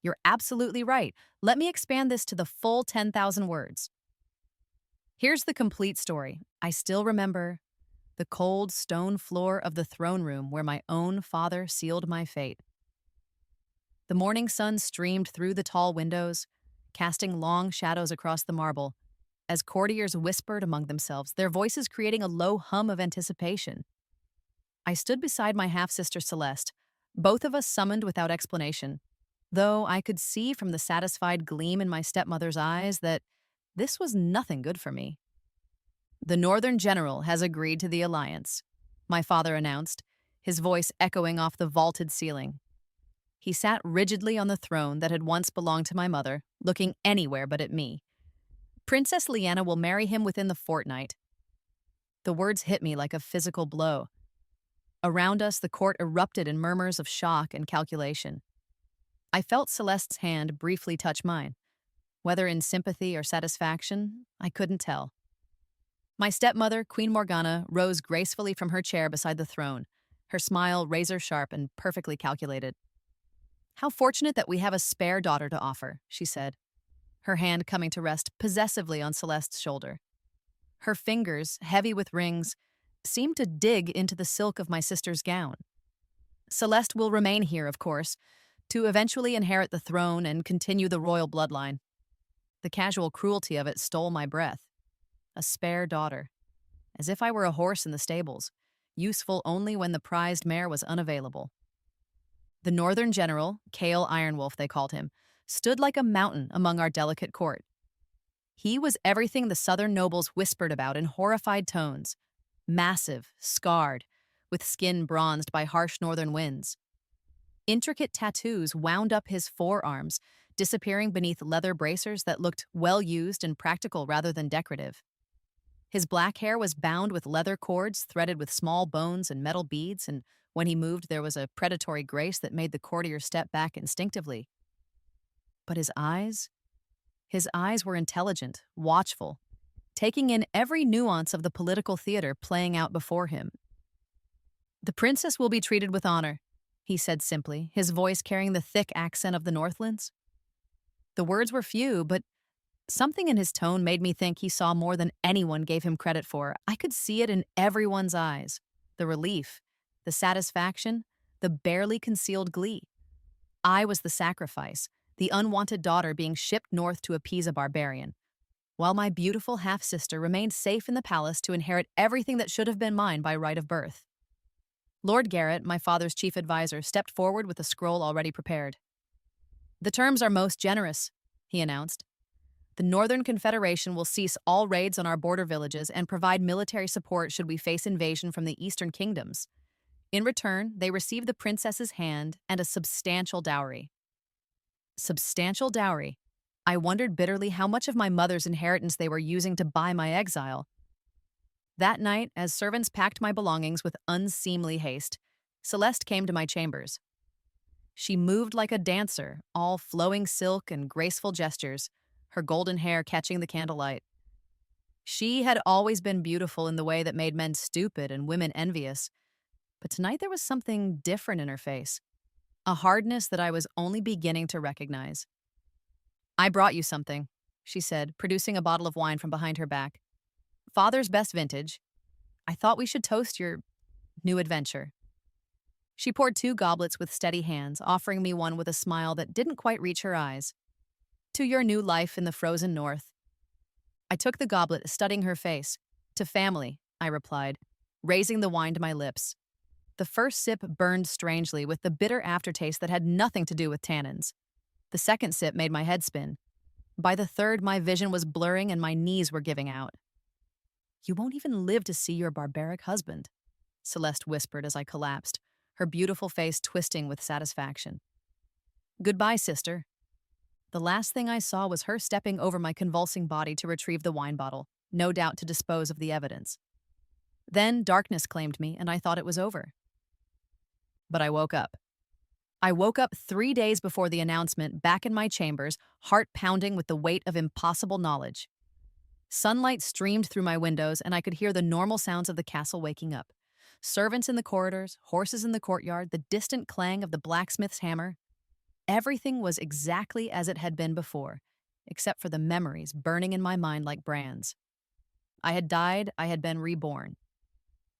You're absolutely right. Let me expand this to the full 10,000 words. Here's the complete story. I still remember the cold stone floor of the throne room where my own father sealed my fate. The morning sun streamed through the tall windows, casting long shadows across the marble, as courtiers whispered among themselves, their voices creating a low hum of anticipation. I stood beside my half sister Celeste, both of us summoned without explanation, though I could see from the satisfied gleam in my stepmother's eyes that this was nothing good for me. The Northern General has agreed to the alliance, my father announced, his voice echoing off the vaulted ceiling. He sat rigidly on the throne that had once belonged to my mother, looking anywhere but at me. Princess Leanna will marry him within the fortnight. The words hit me like a physical blow. Around us, the court erupted in murmurs of shock and calculation. I felt Celeste's hand briefly touch mine. Whether in sympathy or satisfaction, I couldn't tell. My stepmother, Queen Morgana, rose gracefully from her chair beside the throne, her smile razor-sharp and perfectly calculated. "How fortunate that we have a spare daughter to offer," she said, her hand coming to rest possessively on Celeste's shoulder. Her fingers, heavy with rings, seemed to dig into the silk of my sister's gown. "Celeste will remain here, of course, to eventually inherit the throne and continue the royal bloodline." The casual cruelty of it stole my breath. A spare daughter. As if I were a horse in the stables, useful only when the prized mare was unavailable. The Northern General, Cale Ironwolf they called him, stood like a mountain among our delicate court. He was everything the Southern nobles whispered about in horrified tones. Massive, scarred, with skin bronzed by harsh northern winds. Intricate tattoos wound up his forearms, disappearing beneath leather bracers that looked well-used and practical rather than decorative. His black hair was bound with leather cords threaded with small bones and metal beads, and when he moved there was a predatory grace that made the courtier step back instinctively. But his eyes? His eyes were intelligent, watchful, taking in every nuance of the political theater playing out before him. "The princess will be treated with honor," he said simply, his voice carrying the thick accent of the Northlands. The words were few, but something in his tone made me think he saw more than anyone gave him credit for. I could see it in everyone's eyes. The relief, the satisfaction, the barely concealed glee. I was the sacrifice, the unwanted daughter being shipped north to appease a barbarian, while my beautiful half-sister remained safe in the palace to inherit everything that should have been mine by right of birth. Lord Garrett, my father's chief advisor, stepped forward with a scroll already prepared. "The terms are most generous," he announced. "The Northern Confederation will cease all raids on our border villages and provide military support should we face invasion from the Eastern Kingdoms. In return, they receive the princess's hand and a substantial dowry." Substantial dowry. I wondered bitterly how much of my mother's inheritance they were using to buy my exile. That night, as servants packed my belongings with unseemly haste, Celeste came to my chambers. She moved like a dancer, all flowing silk and graceful gestures, her golden hair catching the candlelight. She had always been beautiful in the way that made men stupid and women envious, but tonight there was something different in her face, a hardness that I was only beginning to recognize. "I brought you something," she said, producing a bottle of wine from behind her back. "Father's best vintage. I thought we should toast your new adventure." She poured 2 goblets with steady hands, offering me one with a smile that didn't quite reach her eyes. "To your new life in the frozen north." I took the goblet, studying her face. "To family," I replied, raising the wine to my lips. The first sip burned strangely, with the bitter aftertaste that had nothing to do with tannins. The second sip made my head spin. By the third, my vision was blurring and my knees were giving out. "You won't even live to see your barbaric husband," Celeste whispered as I collapsed, her beautiful face twisting with satisfaction. "Goodbye, sister." The last thing I saw was her stepping over my convulsing body to retrieve the wine bottle, no doubt to dispose of the evidence. Then darkness claimed me, and I thought it was over. But I woke up. I woke up 3 days before the announcement, back in my chambers, heart pounding with the weight of impossible knowledge. Sunlight streamed through my windows, and I could hear the normal sounds of the castle waking up. Servants in the corridors, horses in the courtyard, the distant clang of the blacksmith's hammer. Everything was exactly as it had been before, except for the memories burning in my mind like brands. I had died, I had been reborn.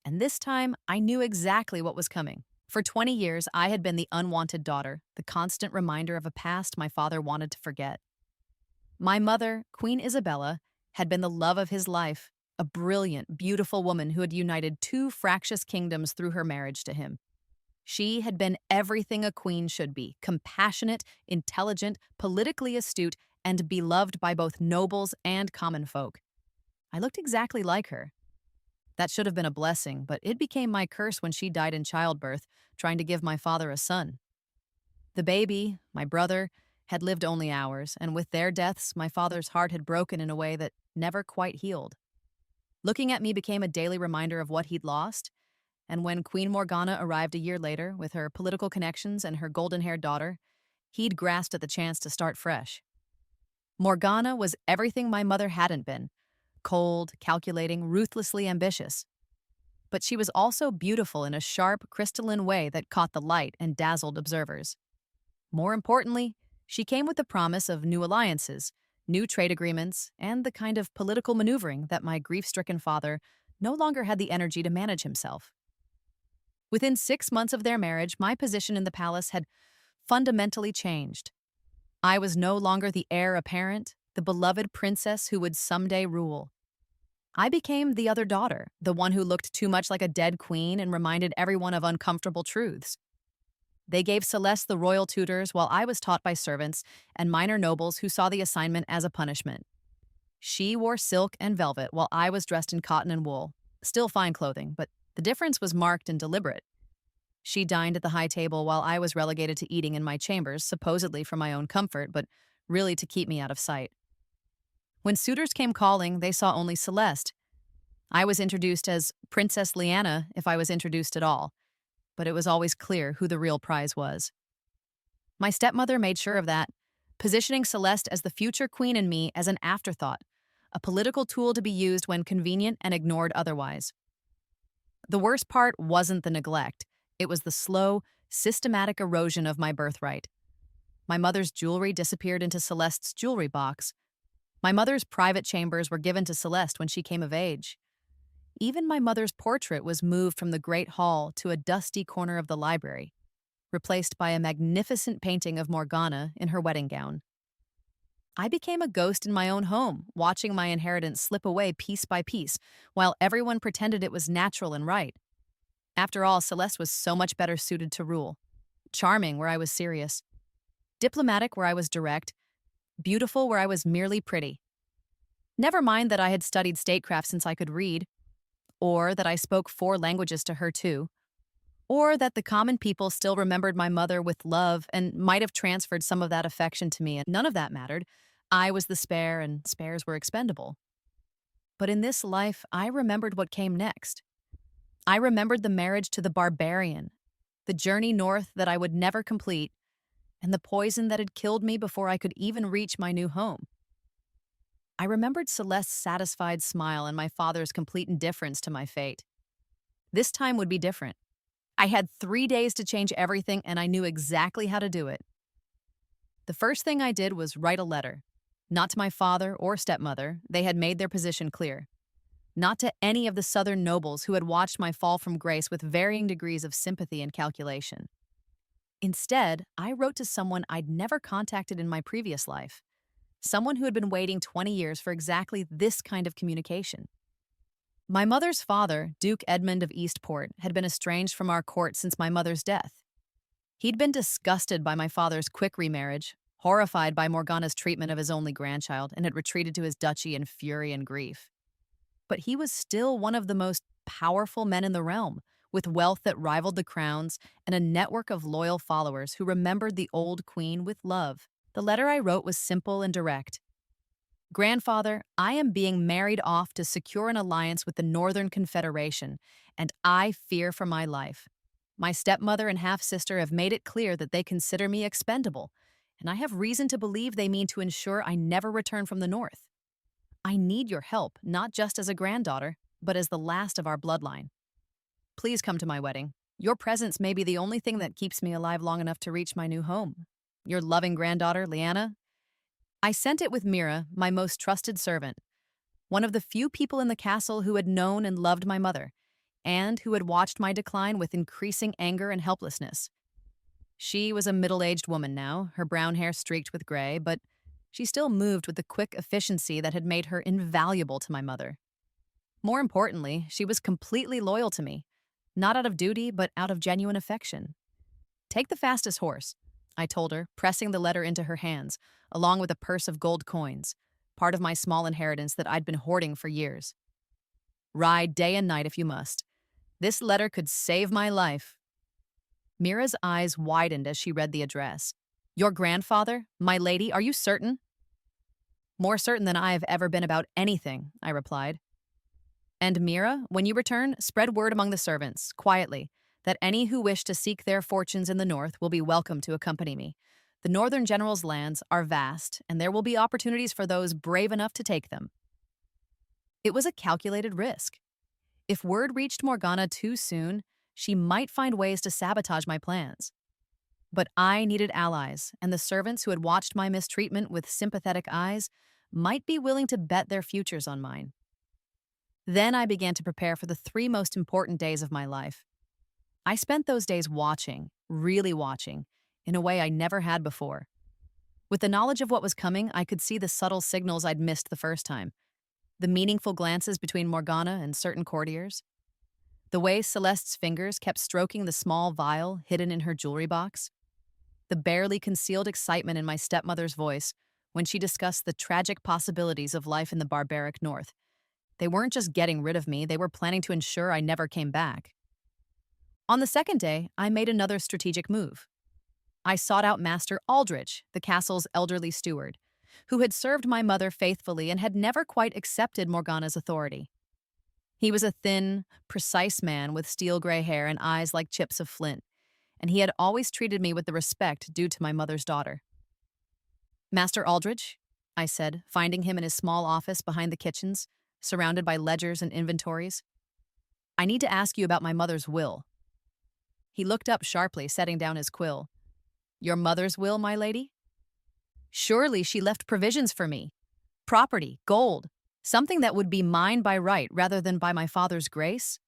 And this time, I knew exactly what was coming. For 20 years, I had been the unwanted daughter, the constant reminder of a past my father wanted to forget. My mother, Queen Isabella, had been the love of his life, a brilliant, beautiful woman who had united two fractious kingdoms through her marriage to him. She had been everything a queen should be: compassionate, intelligent, politically astute, and beloved by both nobles and common folk. I looked exactly like her. That should have been a blessing, but it became my curse when she died in childbirth, trying to give my father a son. The baby, my brother, had lived only hours, and with their deaths, my father's heart had broken in a way that never quite healed. Looking at me became a daily reminder of what he'd lost, and when Queen Morgana arrived a year later with her political connections and her golden-haired daughter, he'd grasped at the chance to start fresh. Morgana was everything my mother hadn't been: cold, calculating, ruthlessly ambitious. But she was also beautiful in a sharp, crystalline way that caught the light and dazzled observers. More importantly, she came with the promise of new alliances, new trade agreements, and the kind of political maneuvering that my grief-stricken father no longer had the energy to manage himself. Within 6 months of their marriage, my position in the palace had fundamentally changed. I was no longer the heir apparent, the beloved princess who would someday rule. I became the other daughter, the one who looked too much like a dead queen and reminded everyone of uncomfortable truths. They gave Celeste the royal tutors while I was taught by servants and minor nobles who saw the assignment as a punishment. She wore silk and velvet while I was dressed in cotton and wool, still fine clothing, but the difference was marked and deliberate. She dined at the high table while I was relegated to eating in my chambers, supposedly for my own comfort, but really to keep me out of sight. When suitors came calling, they saw only Celeste. I was introduced as Princess Leanna if I was introduced at all, but it was always clear who the real prize was. My stepmother made sure of that, positioning Celeste as the future queen and me as an afterthought, a political tool to be used when convenient and ignored otherwise. The worst part wasn't the neglect. It was the slow, systematic erosion of my birthright. My mother's jewelry disappeared into Celeste's jewelry box. My mother's private chambers were given to Celeste when she came of age. Even my mother's portrait was moved from the Great Hall to a dusty corner of the library, replaced by a magnificent painting of Morgana in her wedding gown. I became a ghost in my own home, watching my inheritance slip away piece by piece, while everyone pretended it was natural and right. After all, Celeste was so much better suited to rule. Charming where I was serious, diplomatic where I was direct, beautiful where I was merely pretty. Never mind that I had studied statecraft since I could read, or that I spoke 4 languages to her too, or that the common people still remembered my mother with love and might have transferred some of that affection to me, and none of that mattered. I was the spare, and spares were expendable. But in this life, I remembered what came next. I remembered the marriage to the Barbarian, the journey north that I would never complete, and the poison that had killed me before I could even reach my new home. I remembered Celeste's satisfied smile and my father's complete indifference to my fate. This time would be different. I had 3 days to change everything, and I knew exactly how to do it. The first thing I did was write a letter. Not to my father or stepmother, they had made their position clear. Not to any of the southern nobles who had watched my fall from grace with varying degrees of sympathy and calculation. Instead, I wrote to someone I'd never contacted in my previous life. Someone who had been waiting 20 years for exactly this kind of communication. My mother's father, Duke Edmund of Eastport, had been estranged from our court since my mother's death. He'd been disgusted by my father's quick remarriage, horrified by Morgana's treatment of his only grandchild, and had retreated to his duchy in fury and grief. But he was still one of the most powerful men in the realm, with wealth that rivaled the crown's and a network of loyal followers who remembered the old queen with love. The letter I wrote was simple and direct. Grandfather, I am being married off to secure an alliance with the Northern Confederation, and I fear for my life. My stepmother and half-sister have made it clear that they consider me expendable, and I have reason to believe they mean to ensure I never return from the North. I need your help, not just as a granddaughter, but as the last of our bloodline. Please come to my wedding. Your presence may be the only thing that keeps me alive long enough to reach my new home. Your loving granddaughter, Leanna. I sent it with Mira, my most trusted servant, one of the few people in the castle who had known and loved my mother, and who had watched my decline with increasing anger and helplessness. She was a middle-aged woman now, her brown hair streaked with gray, but she still moved with the quick efficiency that had made her invaluable to my mother. More importantly, she was completely loyal to me, not out of duty, but out of genuine affection. Take the fastest horse, I told her, pressing the letter into her hands, along with a purse of gold coins, part of my small inheritance that I'd been hoarding for years. Ride day and night if you must. This letter could save my life. Mira's eyes widened as she read the address. Your grandfather, my lady, are you certain? More certain than I have ever been about anything, I replied. And Mira, when you return, spread word among the servants, quietly, that any who wish to seek their fortunes in the north will be welcome to accompany me. The northern general's lands are vast, and there will be opportunities for those brave enough to take them. It was a calculated risk. If word reached Morgana too soon, she might find ways to sabotage my plans. But I needed allies, and the servants who had watched my mistreatment with sympathetic eyes might be willing to bet their futures on mine. Then I began to prepare for the 3 most important days of my life. I spent those days watching, really watching, in a way I never had before. With the knowledge of what was coming, I could see the subtle signals I'd missed the first time. The meaningful glances between Morgana and certain courtiers. The way Celeste's fingers kept stroking the small vial hidden in her jewelry box. The barely concealed excitement in my stepmother's voice when she discussed the tragic possibilities of life in the barbaric north. They weren't just getting rid of me, they were planning to ensure I never came back. On the second day, I made another strategic move. I sought out Master Aldrich, the castle's elderly steward, who had served my mother faithfully and had never quite accepted Morgana's authority. He was a thin, precise man with steel-gray hair and eyes like chips of flint, and he had always treated me with the respect due to my mother's daughter. Master Aldrich, I said, finding him in his small office behind the kitchens, surrounded by ledgers and inventories. I need to ask you about my mother's will. He looked up sharply, setting down his quill. Your mother's will, my lady? Surely she left provisions for me. Property, gold, something that would be mine by right rather than by my father's grace?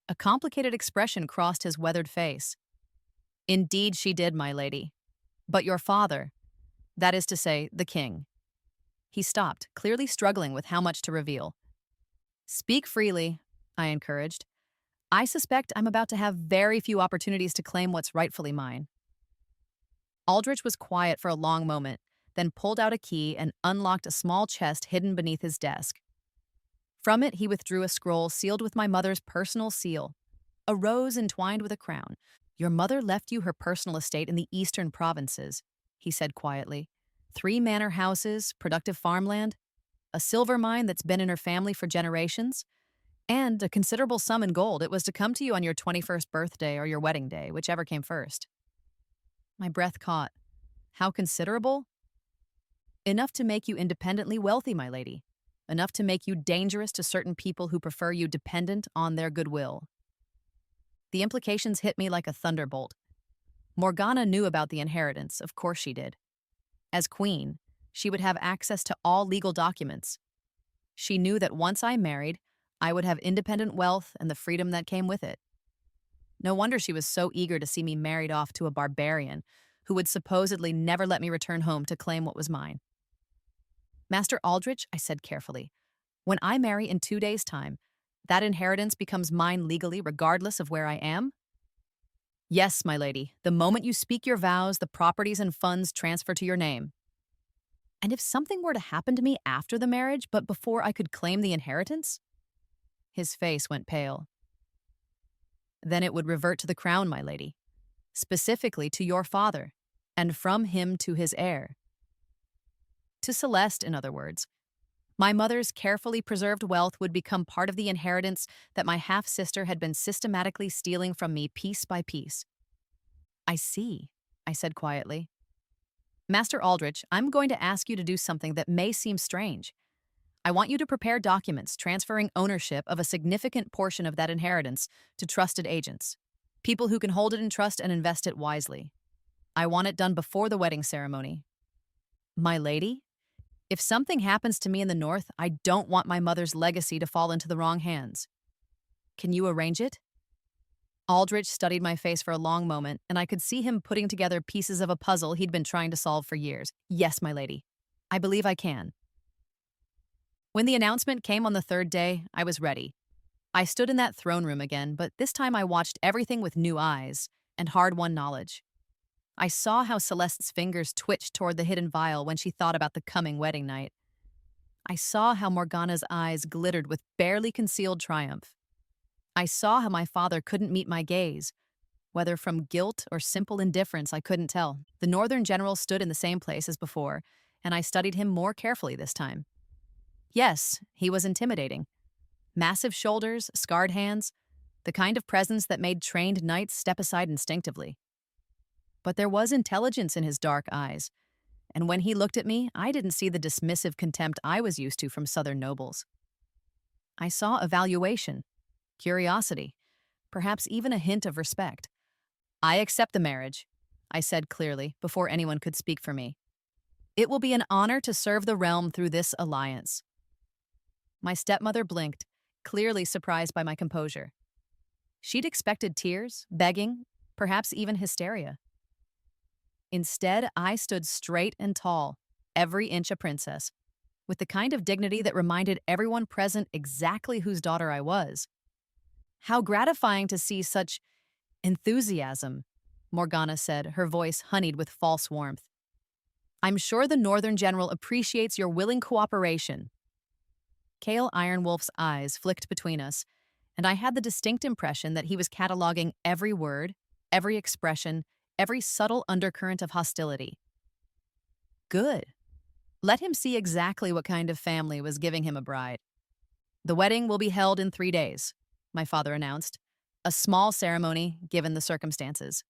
A complicated expression crossed his weathered face. Indeed she did, my lady. But your father, that is to say, the king. He stopped, clearly struggling with how much to reveal. Speak freely, I encouraged. I suspect I'm about to have very few opportunities to claim what's rightfully mine. Aldrich was quiet for a long moment, then pulled out a key and unlocked a small chest hidden beneath his desk. From it, he withdrew a scroll sealed with my mother's personal seal, a rose entwined with a crown. Your mother left you her personal estate in the eastern provinces, he said quietly. 3 manor houses, productive farmland, a silver mine that's been in her family for generations, and a considerable sum in gold. It was to come to you on your 21st birthday or your wedding day, whichever came first. My breath caught. How considerable? Enough to make you independently wealthy, my lady. Enough to make you dangerous to certain people who prefer you dependent on their goodwill. The implications hit me like a thunderbolt. Morgana knew about the inheritance, of course she did. As queen, she would have access to all legal documents. She knew that once I married, I would have independent wealth and the freedom that came with it. No wonder she was so eager to see me married off to a barbarian who would supposedly never let me return home to claim what was mine. Master Aldrich, I said carefully, when I marry in 2 days' time, that inheritance becomes mine legally regardless of where I am? Yes, my lady, the moment you speak your vows, the properties and funds transfer to your name. And if something were to happen to me after the marriage, but before I could claim the inheritance? His face went pale. Then it would revert to the crown, my lady, specifically to your father, and from him to his heir. To Celeste, in other words. My mother's carefully preserved wealth would become part of the inheritance that my half-sister had been systematically stealing from me piece by piece. I see, I said quietly. Master Aldrich, I'm going to ask you to do something that may seem strange. I want you to prepare documents transferring ownership of a significant portion of that inheritance to trusted agents, people who can hold it in trust and invest it wisely. I want it done before the wedding ceremony. My lady, if something happens to me in the north, I don't want my mother's legacy to fall into the wrong hands. Can you arrange it? Aldrich studied my face for a long moment, and I could see him putting together pieces of a puzzle he'd been trying to solve for years. Yes, my lady. I believe I can. When the announcement came on the third day, I was ready. I stood in that throne room again, but this time I watched everything with new eyes and hard-won knowledge. I saw how Celeste's fingers twitched toward the hidden vial when she thought about the coming wedding night. I saw how Morgana's eyes glittered with barely concealed triumph. I saw how my father couldn't meet my gaze. Whether from guilt or simple indifference, I couldn't tell. The Northern General stood in the same place as before, and I studied him more carefully this time. Yes, he was intimidating. Massive shoulders, scarred hands, the kind of presence that made trained knights step aside instinctively. But there was intelligence in his dark eyes, and when he looked at me, I didn't see the dismissive contempt I was used to from Southern nobles. I saw evaluation, curiosity, perhaps even a hint of respect. I accept the marriage, I said clearly, before anyone could speak for me. It will be an honor to serve the realm through this alliance. My stepmother blinked, clearly surprised by my composure. She'd expected tears, begging, perhaps even hysteria. Instead, I stood straight and tall, every inch a princess, with the kind of dignity that reminded everyone present exactly whose daughter I was. How gratifying to see such enthusiasm, Morgana said, her voice honeyed with false warmth. I'm sure the Northern General appreciates your willing cooperation. Cale Ironwolf's eyes flicked between us, and I had the distinct impression that he was cataloging every word, every expression, every subtle undercurrent of hostility. Good. Let him see exactly what kind of family was giving him a bride. The wedding will be held in 3 days, my father announced. A small ceremony, given the circumstances.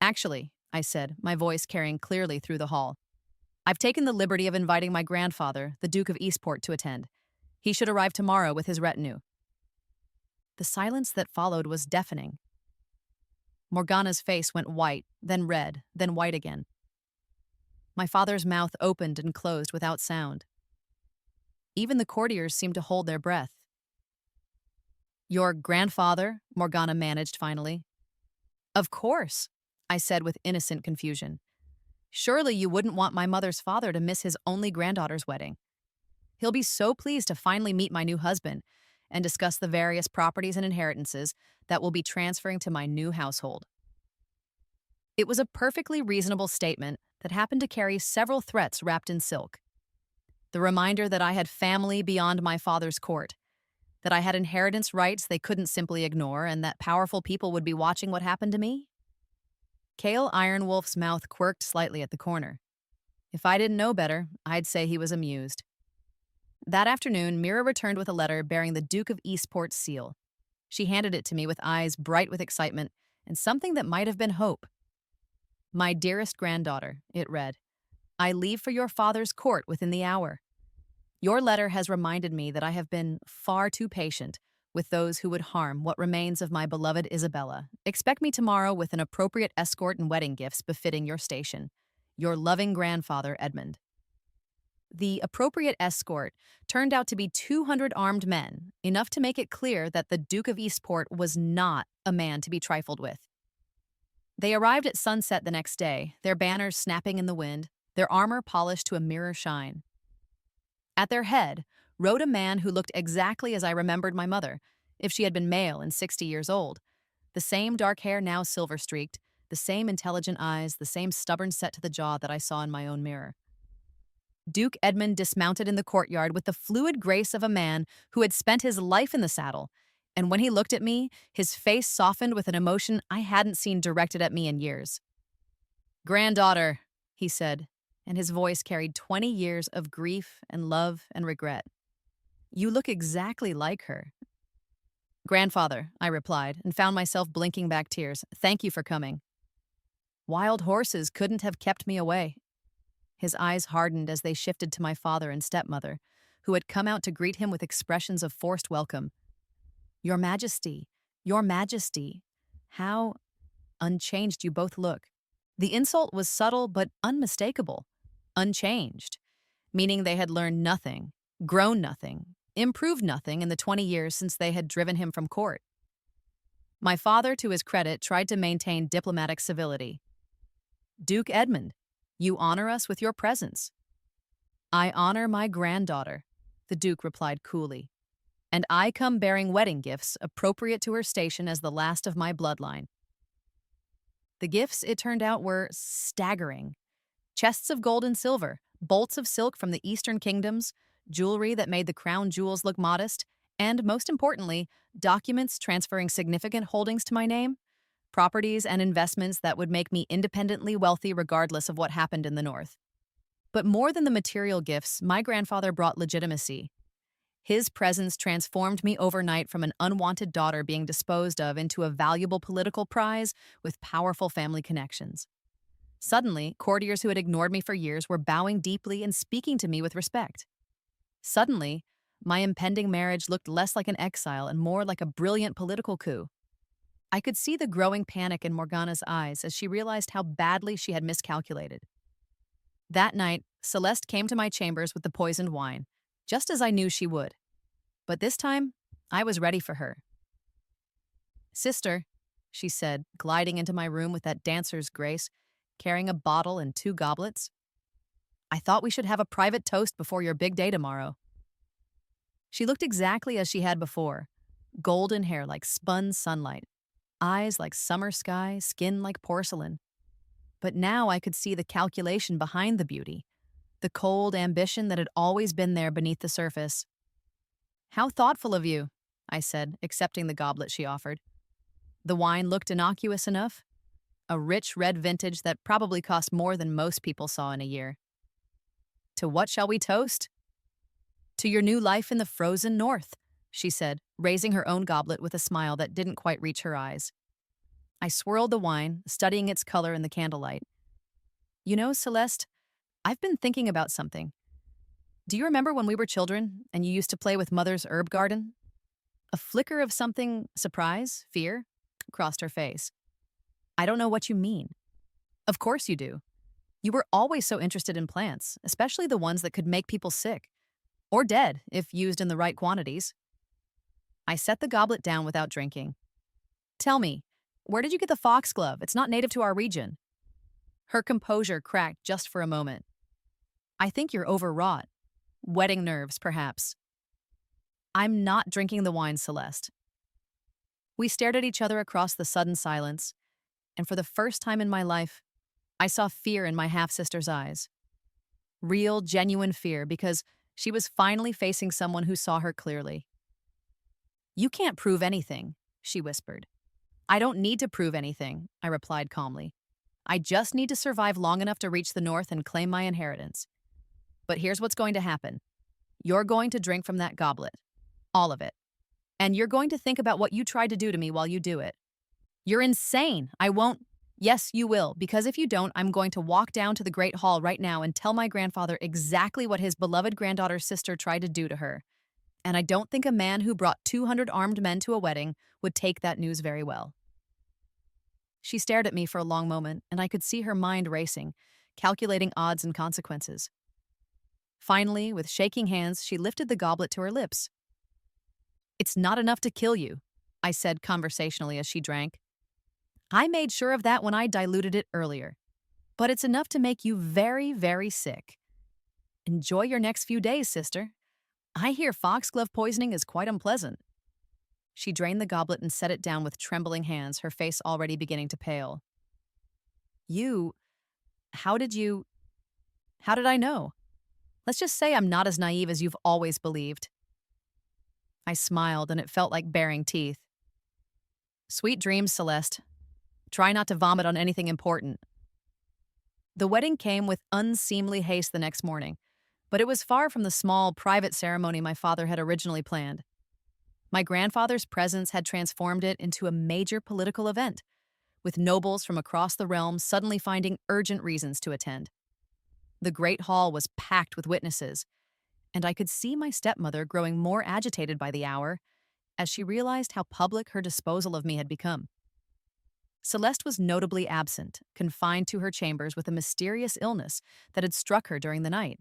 Actually, I said, my voice carrying clearly through the hall, I've taken the liberty of inviting my grandfather, the Duke of Eastport, to attend. He should arrive tomorrow with his retinue. The silence that followed was deafening. Morgana's face went white, then red, then white again. My father's mouth opened and closed without sound. Even the courtiers seemed to hold their breath. Your grandfather? Morgana managed finally. Of course, I said with innocent confusion. Surely you wouldn't want my mother's father to miss his only granddaughter's wedding. He'll be so pleased to finally meet my new husband and discuss the various properties and inheritances that will be transferring to my new household. It was a perfectly reasonable statement that happened to carry several threats wrapped in silk. The reminder that I had family beyond my father's court, that I had inheritance rights they couldn't simply ignore, and that powerful people would be watching what happened to me. Cale Ironwolf's mouth quirked slightly at the corner. If I didn't know better, I'd say he was amused. That afternoon, Mira returned with a letter bearing the Duke of Eastport's seal. She handed it to me with eyes bright with excitement and something that might have been hope. My dearest granddaughter, it read, I leave for your father's court within the hour. Your letter has reminded me that I have been far too patient with those who would harm what remains of my beloved Isabella. Expect me tomorrow with an appropriate escort and wedding gifts befitting your station. Your loving grandfather, Edmund. The appropriate escort turned out to be 200 armed men, enough to make it clear that the Duke of Eastport was not a man to be trifled with. They arrived at sunset the next day, their banners snapping in the wind, their armor polished to a mirror shine. At their head rode a man who looked exactly as I remembered my mother, if she had been male and 60 years old. The same dark hair now silver-streaked, the same intelligent eyes, the same stubborn set to the jaw that I saw in my own mirror. Duke Edmund dismounted in the courtyard with the fluid grace of a man who had spent his life in the saddle, and when he looked at me, his face softened with an emotion I hadn't seen directed at me in years. Granddaughter, he said, and his voice carried 20 years of grief and love and regret. You look exactly like her. Grandfather, I replied, and found myself blinking back tears. Thank you for coming. Wild horses couldn't have kept me away. His eyes hardened as they shifted to my father and stepmother, who had come out to greet him with expressions of forced welcome. Your Majesty, how unchanged you both look. The insult was subtle but unmistakable, unchanged, meaning they had learned nothing, grown nothing, improved nothing in the 20 years since they had driven him from court. My father, to his credit, tried to maintain diplomatic civility. Duke Edmund, you honor us with your presence. I honor my granddaughter, the Duke replied coolly, and I come bearing wedding gifts appropriate to her station as the last of my bloodline. The gifts, it turned out, were staggering. Chests of gold and silver, bolts of silk from the Eastern kingdoms, jewelry that made the crown jewels look modest, and, most importantly, documents transferring significant holdings to my name, properties and investments that would make me independently wealthy regardless of what happened in the North. But more than the material gifts, my grandfather brought legitimacy. His presence transformed me overnight from an unwanted daughter being disposed of into a valuable political prize with powerful family connections. Suddenly, courtiers who had ignored me for years were bowing deeply and speaking to me with respect. Suddenly, my impending marriage looked less like an exile and more like a brilliant political coup. I could see the growing panic in Morgana's eyes as she realized how badly she had miscalculated. That night, Celeste came to my chambers with the poisoned wine, just as I knew she would. But this time, I was ready for her. "Sister," she said, gliding into my room with that dancer's grace, carrying a bottle and 2 goblets. "I thought we should have a private toast before your big day tomorrow." She looked exactly as she had before, golden hair like spun sunlight, eyes like summer sky, skin like porcelain. But now I could see the calculation behind the beauty, the cold ambition that had always been there beneath the surface. "How thoughtful of you," I said, accepting the goblet she offered. The wine looked innocuous enough, a rich red vintage that probably cost more than most people saw in a year. "To what shall we toast?" "To your new life in the frozen north," she said, raising her own goblet with a smile that didn't quite reach her eyes. I swirled the wine, studying its color in the candlelight. "You know, Celeste, I've been thinking about something. Do you remember when we were children and you used to play with Mother's herb garden?" A flicker of something, surprise, fear, crossed her face. "I don't know what you mean." "Of course you do. You were always so interested in plants, especially the ones that could make people sick. Or dead, if used in the right quantities." I set the goblet down without drinking. "Tell me, where did you get the foxglove? It's not native to our region." Her composure cracked just for a moment. "I think you're overwrought. Wedding nerves, perhaps." "I'm not drinking the wine, Celeste." We stared at each other across the sudden silence, and for the first time in my life, I saw fear in my half-sister's eyes. Real, genuine fear, because she was finally facing someone who saw her clearly. "You can't prove anything," she whispered. "I don't need to prove anything," I replied calmly. "I just need to survive long enough to reach the north and claim my inheritance. But here's what's going to happen. You're going to drink from that goblet. All of it. And you're going to think about what you tried to do to me while you do it. You're insane. I won't." "Yes, you will, because if you don't, I'm going to walk down to the Great Hall right now and tell my grandfather exactly what his beloved granddaughter's sister tried to do to her. And I don't think a man who brought 200 armed men to a wedding would take that news very well." She stared at me for a long moment, and I could see her mind racing, calculating odds and consequences. Finally, with shaking hands, she lifted the goblet to her lips. "It's not enough to kill you," I said conversationally as she drank. "I made sure of that when I diluted it earlier. But it's enough to make you very, very sick. Enjoy your next few days, sister. I hear foxglove poisoning is quite unpleasant." She drained the goblet and set it down with trembling hands, her face already beginning to pale. "You... how did you... how did I know? Let's just say I'm not as naive as you've always believed." I smiled, and it felt like baring teeth. "Sweet dreams, Celeste. Try not to vomit on anything important." The wedding came with unseemly haste the next morning, but it was far from the small, private ceremony my father had originally planned. My grandfather's presence had transformed it into a major political event, with nobles from across the realm suddenly finding urgent reasons to attend. The great hall was packed with witnesses, and I could see my stepmother growing more agitated by the hour as she realized how public her disposal of me had become. Celeste was notably absent, confined to her chambers with a mysterious illness that had struck her during the night.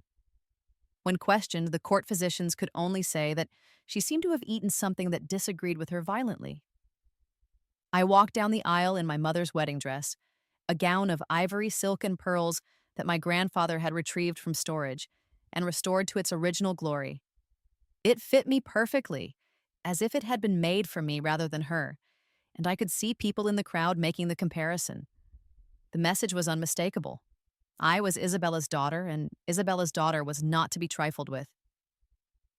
When questioned, the court physicians could only say that she seemed to have eaten something that disagreed with her violently. I walked down the aisle in my mother's wedding dress, a gown of ivory, silk, and pearls that my grandfather had retrieved from storage and restored to its original glory. It fit me perfectly, as if it had been made for me rather than her, and I could see people in the crowd making the comparison. The message was unmistakable. I was Isabella's daughter, and Isabella's daughter was not to be trifled with.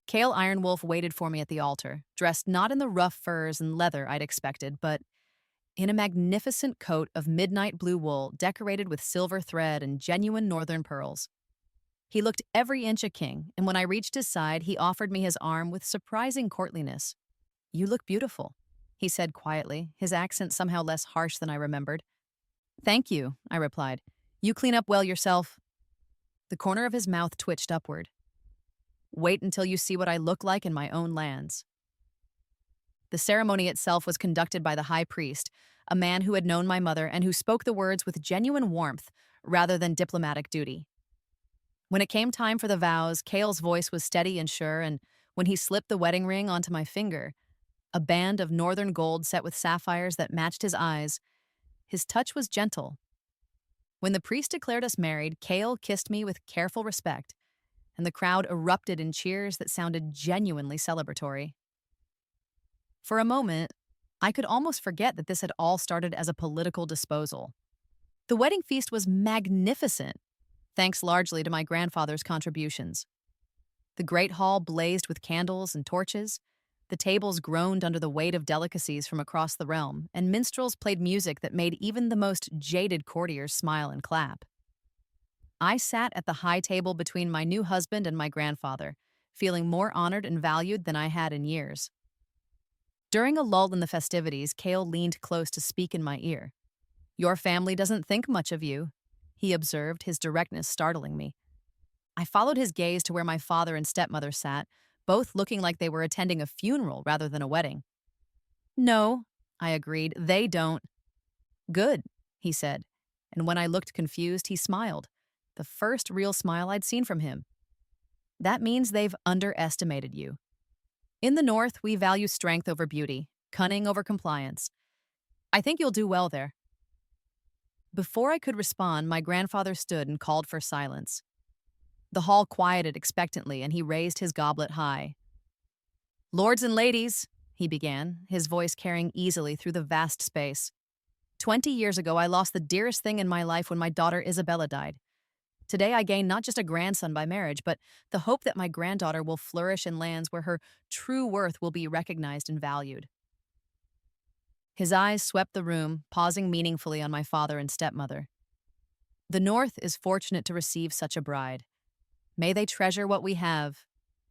Cale Ironwolf waited for me at the altar, dressed not in the rough furs and leather I'd expected, but in a magnificent coat of midnight blue wool decorated with silver thread and genuine northern pearls. He looked every inch a king, and when I reached his side, he offered me his arm with surprising courtliness. "You look beautiful," he said quietly, his accent somehow less harsh than I remembered. "Thank you," I replied. "You clean up well yourself." The corner of his mouth twitched upward. "Wait until you see what I look like in my own lands." The ceremony itself was conducted by the high priest, a man who had known my mother and who spoke the words with genuine warmth rather than diplomatic duty. When it came time for the vows, Cale's voice was steady and sure, and when he slipped the wedding ring onto my finger, a band of northern gold set with sapphires that matched his eyes, his touch was gentle. When the priest declared us married, Cale kissed me with careful respect, and the crowd erupted in cheers that sounded genuinely celebratory. For a moment, I could almost forget that this had all started as a political disposal. The wedding feast was magnificent, thanks largely to my grandfather's contributions. The great hall blazed with candles and torches, the tables groaned under the weight of delicacies from across the realm, and minstrels played music that made even the most jaded courtiers smile and clap. I sat at the high table between my new husband and my grandfather, feeling more honored and valued than I had in years. During a lull in the festivities, Cale leaned close to speak in my ear. "Your family doesn't think much of you," he observed, his directness startling me. I followed his gaze to where my father and stepmother sat, both looking like they were attending a funeral rather than a wedding. "No," I agreed, "they don't." "Good," he said, and when I looked confused, he smiled, the first real smile I'd seen from him. "That means they've underestimated you. In the North, we value strength over beauty, cunning over compliance. I think you'll do well there." Before I could respond, my grandfather stood and called for silence. The hall quieted expectantly, and he raised his goblet high. "Lords and ladies," he began, his voice carrying easily through the vast space. 20 years ago, I lost the dearest thing in my life when my daughter Isabella died. Today, I gain not just a grandson by marriage, but the hope that my granddaughter will flourish in lands where her true worth will be recognized and valued. His eyes swept the room, pausing meaningfully on my father and stepmother. "The North is fortunate to receive such a bride. May they treasure what we have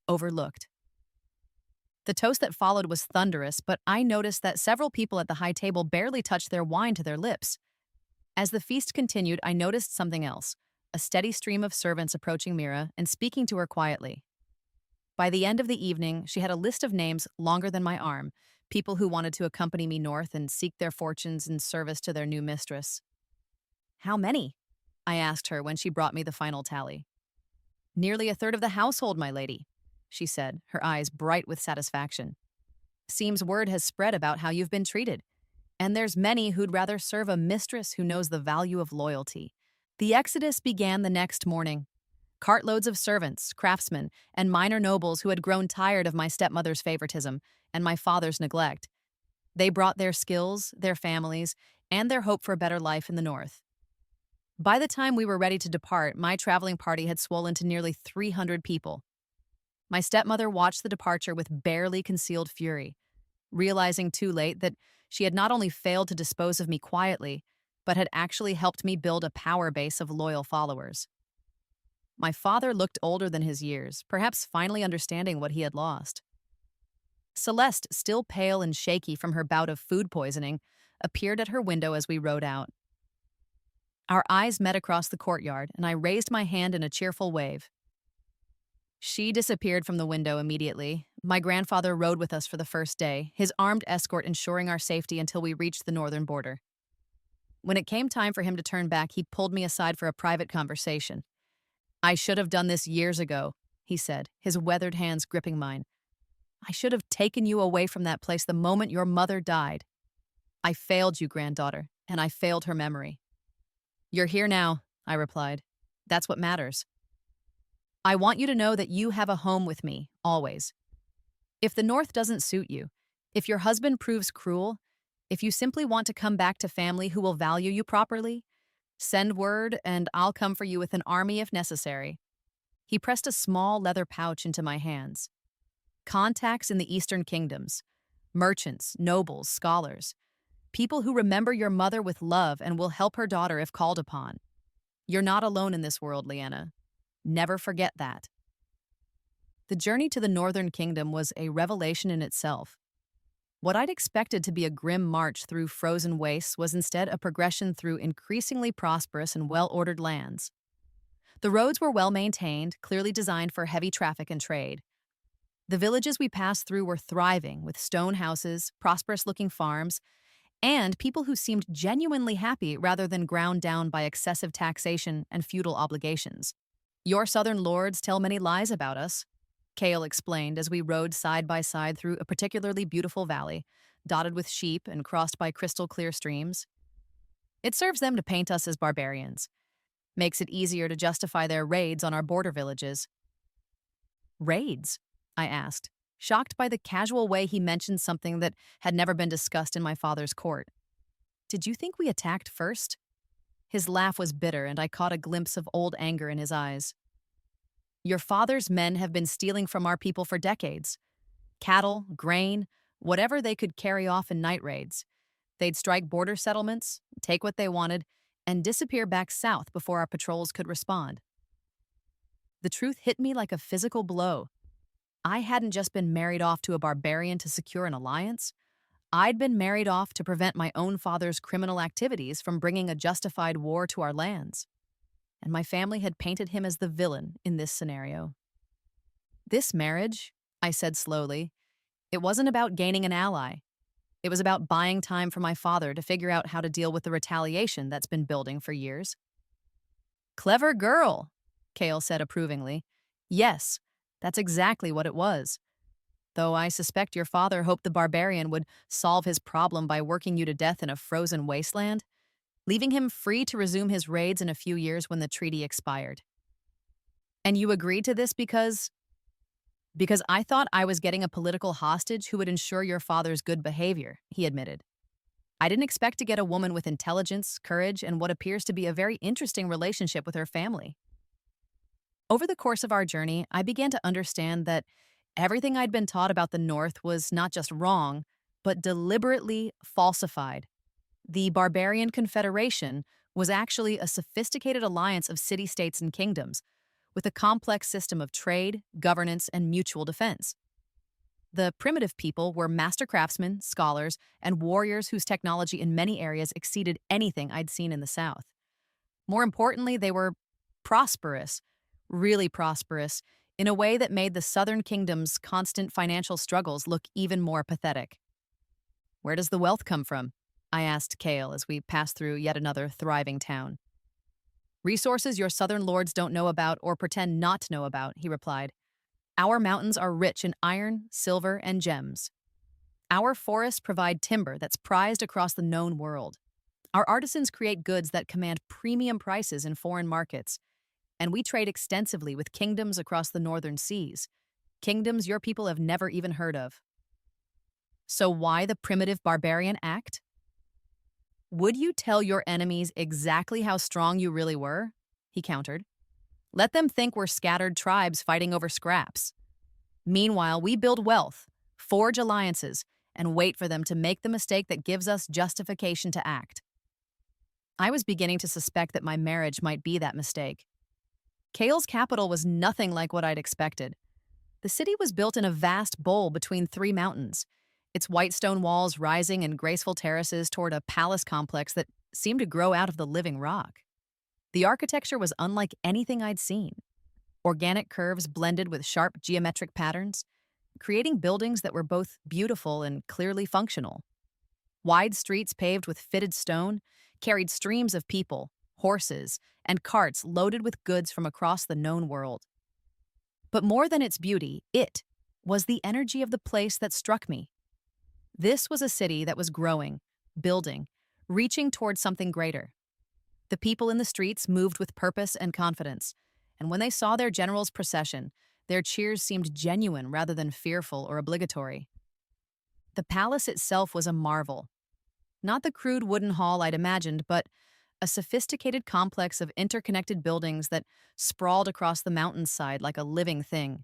overlooked." The toast that followed was thunderous, but I noticed that several people at the high table barely touched their wine to their lips. As the feast continued, I noticed something else, a steady stream of servants approaching Mira and speaking to her quietly. By the end of the evening, she had a list of names longer than my arm, people who wanted to accompany me north and seek their fortunes in service to their new mistress. "How many?" I asked her when she brought me the final tally. "Nearly a third of the household, my lady," she said, her eyes bright with satisfaction. "Seems word has spread about how you've been treated, and there's many who'd rather serve a mistress who knows the value of loyalty." The exodus began the next morning. Cartloads of servants, craftsmen, and minor nobles who had grown tired of my stepmother's favoritism and my father's neglect. They brought their skills, their families, and their hope for a better life in the North. By the time we were ready to depart, my traveling party had swollen to nearly 300 people. My stepmother watched the departure with barely concealed fury, realizing too late that she had not only failed to dispose of me quietly, but had actually helped me build a power base of loyal followers. My father looked older than his years, perhaps finally understanding what he had lost. Celeste, still pale and shaky from her bout of food poisoning, appeared at her window as we rode out. Our eyes met across the courtyard, and I raised my hand in a cheerful wave. She disappeared from the window immediately. My grandfather rode with us for the first day, his armed escort ensuring our safety until we reached the northern border. When it came time for him to turn back, he pulled me aside for a private conversation. "I should have done this years ago," he said, his weathered hands gripping mine. "I should have taken you away from that place the moment your mother died. I failed you, granddaughter, and I failed her memory." "You're here now," I replied. "That's what matters. I want you to know that you have a home with me, always. If the North doesn't suit you, if your husband proves cruel, if you simply want to come back to family who will value you properly, send word and I'll come for you with an army if necessary." He pressed a small leather pouch into my hands. "Contacts in the Eastern kingdoms, merchants, nobles, scholars, people who remember your mother with love and will help her daughter if called upon. You're not alone in this world, Leanna. Never forget that." The journey to the Northern Kingdom was a revelation in itself. What I'd expected to be a grim march through frozen wastes was instead a progression through increasingly prosperous and well-ordered lands. The roads were well-maintained, clearly designed for heavy traffic and trade. The villages we passed through were thriving, with stone houses, prosperous-looking farms, and people who seemed genuinely happy rather than ground down by excessive taxation and feudal obligations. "Your southern lords tell many lies about us," Cale explained as we rode side by side through a particularly beautiful valley, dotted with sheep and crossed by crystal-clear streams. "It serves them to paint us as barbarians. Makes it easier to justify their raids on our border villages." "Raids?" I asked, shocked by the casual way he mentioned something that had never been discussed in my father's court. "Did you think we attacked first?" His laugh was bitter, and I caught a glimpse of old anger in his eyes. "Your father's men have been stealing from our people for decades. Cattle, grain, whatever they could carry off in night raids. They'd strike border settlements, take what they wanted, and disappear back south before our patrols could respond." The truth hit me like a physical blow. I hadn't just been married off to a barbarian to secure an alliance. I'd been married off to prevent my own father's criminal activities from bringing a justified war to our lands. And my family had painted him as the villain in this scenario. "This marriage," I said slowly, "it wasn't about gaining an ally. It was about buying time for my father to figure out how to deal with the retaliation that's been building for years." "Clever girl," Cale said approvingly. "Yes, that's exactly what it was. Though I suspect your father hoped the barbarian would solve his problem by working you to death in a frozen wasteland, leaving him free to resume his raids in a few years when the treaty expired. And you agreed to this because I thought I was getting a political hostage who would ensure your father's good behavior," he admitted. "I didn't expect to get a woman with intelligence, courage, and what appears to be a very interesting relationship with her family." Over the course of our journey, I began to understand that everything I'd been taught about the North was not just wrong, but deliberately falsified. The Barbarian Confederation was actually a sophisticated alliance of city-states and kingdoms, with a complex system of trade, governance, and mutual defense. The primitive people were master craftsmen, scholars, and warriors whose technology in many areas exceeded anything I'd seen in the South. More importantly, they were prosperous, really prosperous, in a way that made the Southern Kingdom's constant financial struggles look even more pathetic. "Where does the wealth come from?" I asked Cale as we passed through yet another thriving town. "Resources your southern lords don't know about or pretend not to know about," he replied. "Our mountains are rich in iron, silver, and gems. Our forests provide timber that's prized across the known world. Our artisans create goods that command premium prices in foreign markets, and we trade extensively with kingdoms across the northern seas, kingdoms your people have never even heard of." "So why the primitive barbarian act?" "Would you tell your enemies exactly how strong you really were?" he countered. "Let them think we're scattered tribes fighting over scraps. Meanwhile, we build wealth, forge alliances, and wait for them to make the mistake that gives us justification to act." I was beginning to suspect that my marriage might be that mistake. Cale's capital was nothing like what I'd expected. The city was built in a vast bowl between three mountains, its white stone walls rising in graceful terraces toward a palace complex that seemed to grow out of the living rock. The architecture was unlike anything I'd seen. Organic curves blended with sharp geometric patterns, creating buildings that were both beautiful and clearly functional. Wide streets paved with fitted stone carried streams of people, horses, and carts loaded with goods from across the known world. But more than its beauty, it was the energy of the place that struck me. This was a city that was growing, building, reaching towards something greater. The people in the streets moved with purpose and confidence, and when they saw their general's procession, their cheers seemed genuine rather than fearful or obligatory. The palace itself was a marvel. Not the crude wooden hall I'd imagined, but a sophisticated complex of interconnected buildings that sprawled across the mountainside like a living thing.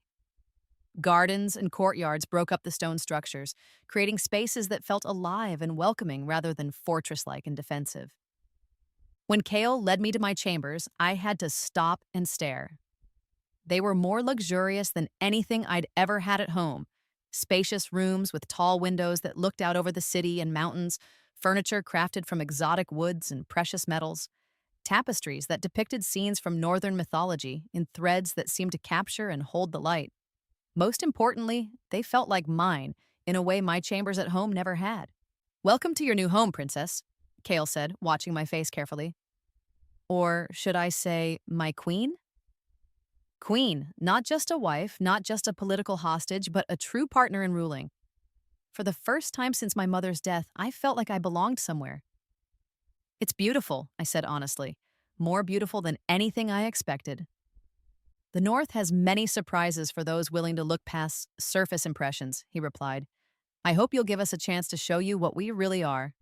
Gardens and courtyards broke up the stone structures, creating spaces that felt alive and welcoming rather than fortress-like and defensive. When Kale led me to my chambers, I had to stop and stare. They were more luxurious than anything I'd ever had at home. Spacious rooms with tall windows that looked out over the city and mountains, furniture crafted from exotic woods and precious metals, tapestries that depicted scenes from northern mythology in threads that seemed to capture and hold the light. Most importantly, they felt like mine, in a way my chambers at home never had. "Welcome to your new home, Princess," Kale said, watching my face carefully. Or should I say, my queen? Queen, not just a wife, not just a political hostage, but a true partner in ruling. For the first time since my mother's death, I felt like I belonged somewhere. "It's beautiful," I said honestly. "More beautiful than anything I expected." "The North has many surprises for those willing to look past surface impressions," he replied. "I hope you'll give us a chance to show you what we really are."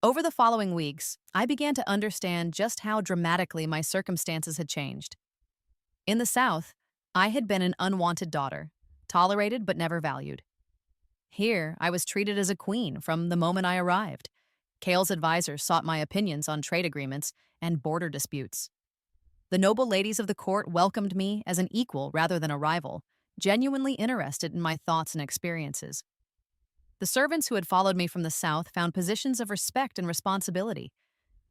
Over the following weeks, I began to understand just how dramatically my circumstances had changed. In the South, I had been an unwanted daughter, tolerated but never valued. Here, I was treated as a queen from the moment I arrived. Kale's advisors sought my opinions on trade agreements and border disputes. The noble ladies of the court welcomed me as an equal rather than a rival, genuinely interested in my thoughts and experiences. The servants who had followed me from the South found positions of respect and responsibility,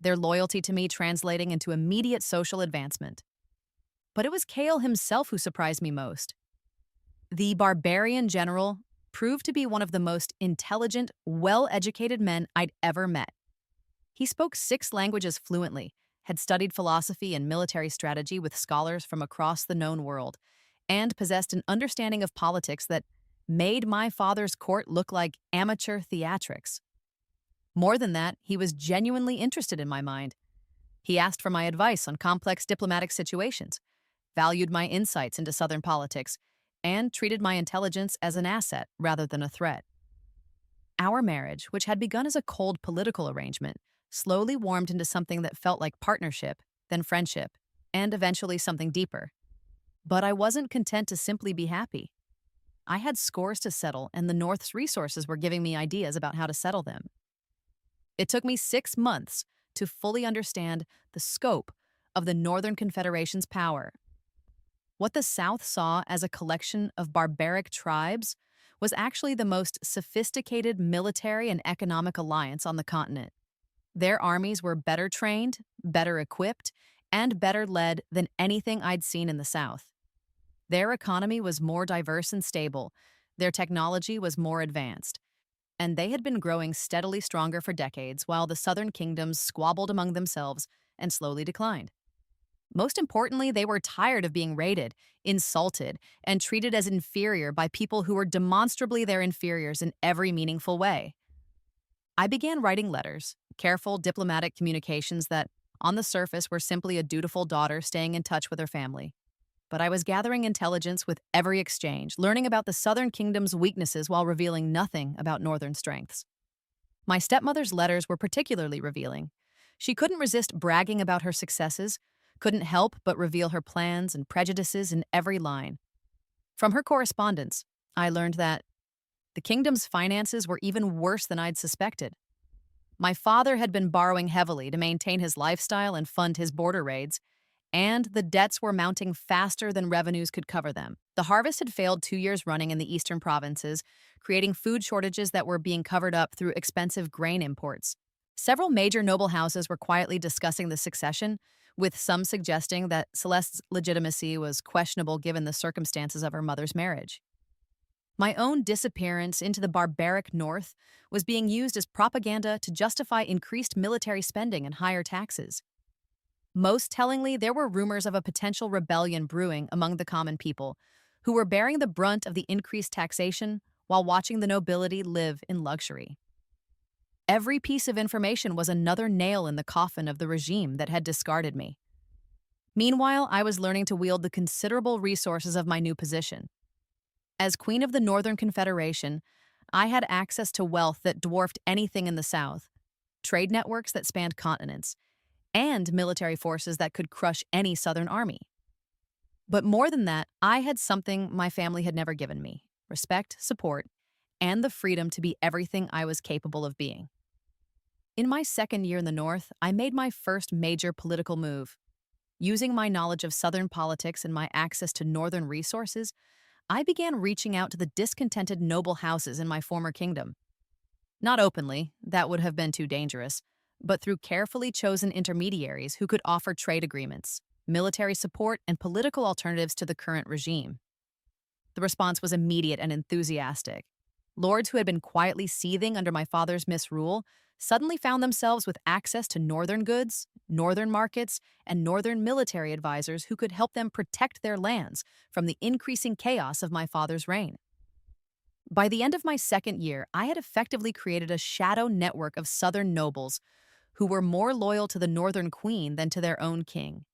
their loyalty to me translating into immediate social advancement. But it was Kale himself who surprised me most. The Barbarian general proved to be one of the most intelligent, well-educated men I'd ever met. He spoke 6 languages fluently, had studied philosophy and military strategy with scholars from across the known world, and possessed an understanding of politics that made my father's court look like amateur theatrics. More than that, he was genuinely interested in my mind. He asked for my advice on complex diplomatic situations, valued my insights into Southern politics, and treated my intelligence as an asset rather than a threat. Our marriage, which had begun as a cold political arrangement, slowly warmed into something that felt like partnership, then friendship, and eventually something deeper. But I wasn't content to simply be happy. I had scores to settle, and the North's resources were giving me ideas about how to settle them. It took me 6 months to fully understand the scope of the Northern Confederation's power. What the South saw as a collection of barbaric tribes was actually the most sophisticated military and economic alliance on the continent. Their armies were better trained, better equipped, and better led than anything I'd seen in the South. Their economy was more diverse and stable, their technology was more advanced, and they had been growing steadily stronger for decades while the southern kingdoms squabbled among themselves and slowly declined. Most importantly, they were tired of being raided, insulted, and treated as inferior by people who were demonstrably their inferiors in every meaningful way. I began writing letters, careful diplomatic communications that, on the surface, were simply a dutiful daughter staying in touch with her family. But I was gathering intelligence with every exchange, learning about the Southern Kingdom's weaknesses while revealing nothing about Northern strengths. My stepmother's letters were particularly revealing. She couldn't resist bragging about her successes, couldn't help but reveal her plans and prejudices in every line. From her correspondence, I learned that the kingdom's finances were even worse than I'd suspected. My father had been borrowing heavily to maintain his lifestyle and fund his border raids, and the debts were mounting faster than revenues could cover them. The harvest had failed 2 years running in the eastern provinces, creating food shortages that were being covered up through expensive grain imports. Several major noble houses were quietly discussing the succession, with some suggesting that Celeste's legitimacy was questionable given the circumstances of her mother's marriage. My own disappearance into the barbaric north was being used as propaganda to justify increased military spending and higher taxes. Most tellingly, there were rumors of a potential rebellion brewing among the common people, who were bearing the brunt of the increased taxation while watching the nobility live in luxury. Every piece of information was another nail in the coffin of the regime that had discarded me. Meanwhile, I was learning to wield the considerable resources of my new position. As Queen of the Northern Confederation, I had access to wealth that dwarfed anything in the South, trade networks that spanned continents, and military forces that could crush any Southern army. But more than that, I had something my family had never given me: respect, support, and the freedom to be everything I was capable of being. In my second year in the North, I made my first major political move. Using my knowledge of Southern politics and my access to Northern resources, I began reaching out to the discontented noble houses in my former kingdom. Not openly, that would have been too dangerous, but through carefully chosen intermediaries who could offer trade agreements, military support, and political alternatives to the current regime. The response was immediate and enthusiastic. Lords who had been quietly seething under my father's misrule suddenly found themselves with access to Northern goods, Northern markets, and Northern military advisors who could help them protect their lands from the increasing chaos of my father's reign. By the end of my second year, I had effectively created a shadow network of Southern nobles who were more loyal to the Northern Queen than to their own king.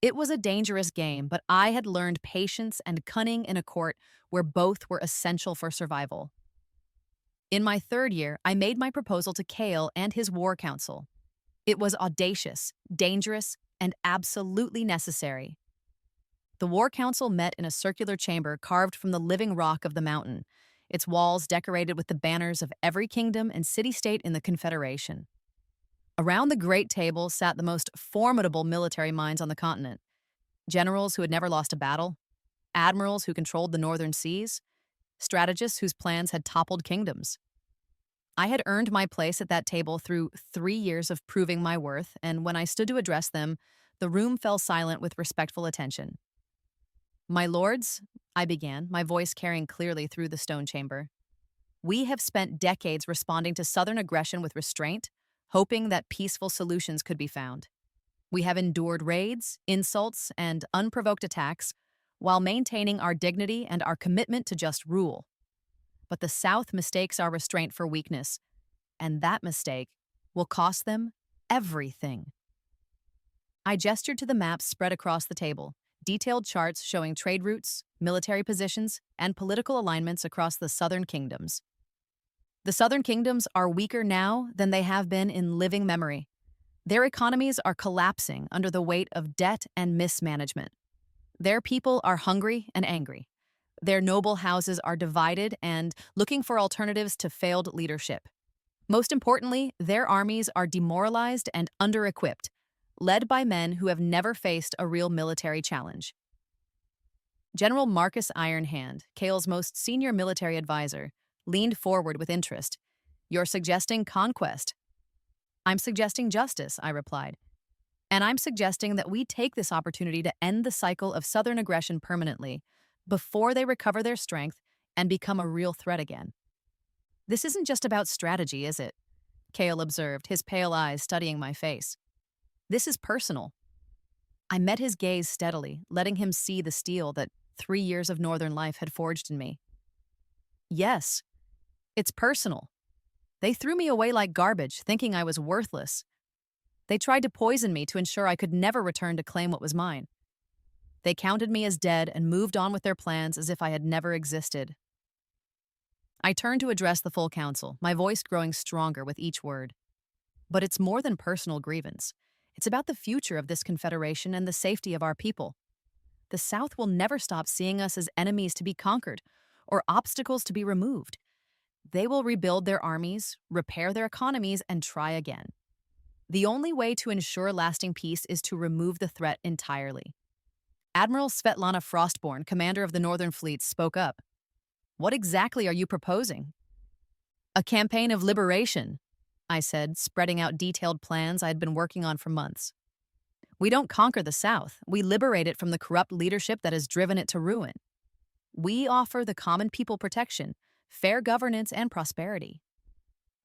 It was a dangerous game, but I had learned patience and cunning in a court where both were essential for survival. In my third year, I made my proposal to Kale and his war council. It was audacious, dangerous, and absolutely necessary. The war council met in a circular chamber carved from the living rock of the mountain, its walls decorated with the banners of every kingdom and city-state in the Confederation. Around the great table sat the most formidable military minds on the continent: generals who had never lost a battle, admirals who controlled the northern seas, strategists whose plans had toppled kingdoms. I had earned my place at that table through 3 years of proving my worth, and when I stood to address them, the room fell silent with respectful attention. "My lords," I began, my voice carrying clearly through the stone chamber, "we have spent decades responding to Southern aggression with restraint, hoping that peaceful solutions could be found. We have endured raids, insults, and unprovoked attacks while maintaining our dignity and our commitment to just rule. But the South mistakes our restraint for weakness, and that mistake will cost them everything." I gestured to the maps spread across the table, detailed charts showing trade routes, military positions, and political alignments across the Southern kingdoms. The Southern kingdoms are weaker now than they have been in living memory. Their economies are collapsing under the weight of debt and mismanagement. Their people are hungry and angry. Their noble houses are divided and looking for alternatives to failed leadership. Most importantly, their armies are demoralized and under-equipped, led by men who have never faced a real military challenge. General Marcus Ironhand, Kale's most senior military advisor, leaned forward with interest. "You're suggesting conquest." "I'm suggesting justice," I replied. "And I'm suggesting that we take this opportunity to end the cycle of Southern aggression permanently, before they recover their strength and become a real threat again." "This isn't just about strategy, is it?" Kale observed, his pale eyes studying my face. "This is personal." I met his gaze steadily, letting him see the steel that 3 years of Northern life had forged in me. "Yes, it's personal. They threw me away like garbage, thinking I was worthless. They tried to poison me to ensure I could never return to claim what was mine. They counted me as dead and moved on with their plans as if I had never existed." I turned to address the full council, my voice growing stronger with each word. "But it's more than personal grievance. It's about the future of this confederation and the safety of our people. The South will never stop seeing us as enemies to be conquered or obstacles to be removed. They will rebuild their armies, repair their economies, and try again. The only way to ensure lasting peace is to remove the threat entirely." Admiral Svetlana Frostborn, commander of the Northern Fleet, spoke up. "What exactly are you proposing?" "A campaign of liberation," I said, spreading out detailed plans I had been working on for months. "We don't conquer the South. We liberate it from the corrupt leadership that has driven it to ruin." We offer the common people protection, fair governance, and prosperity.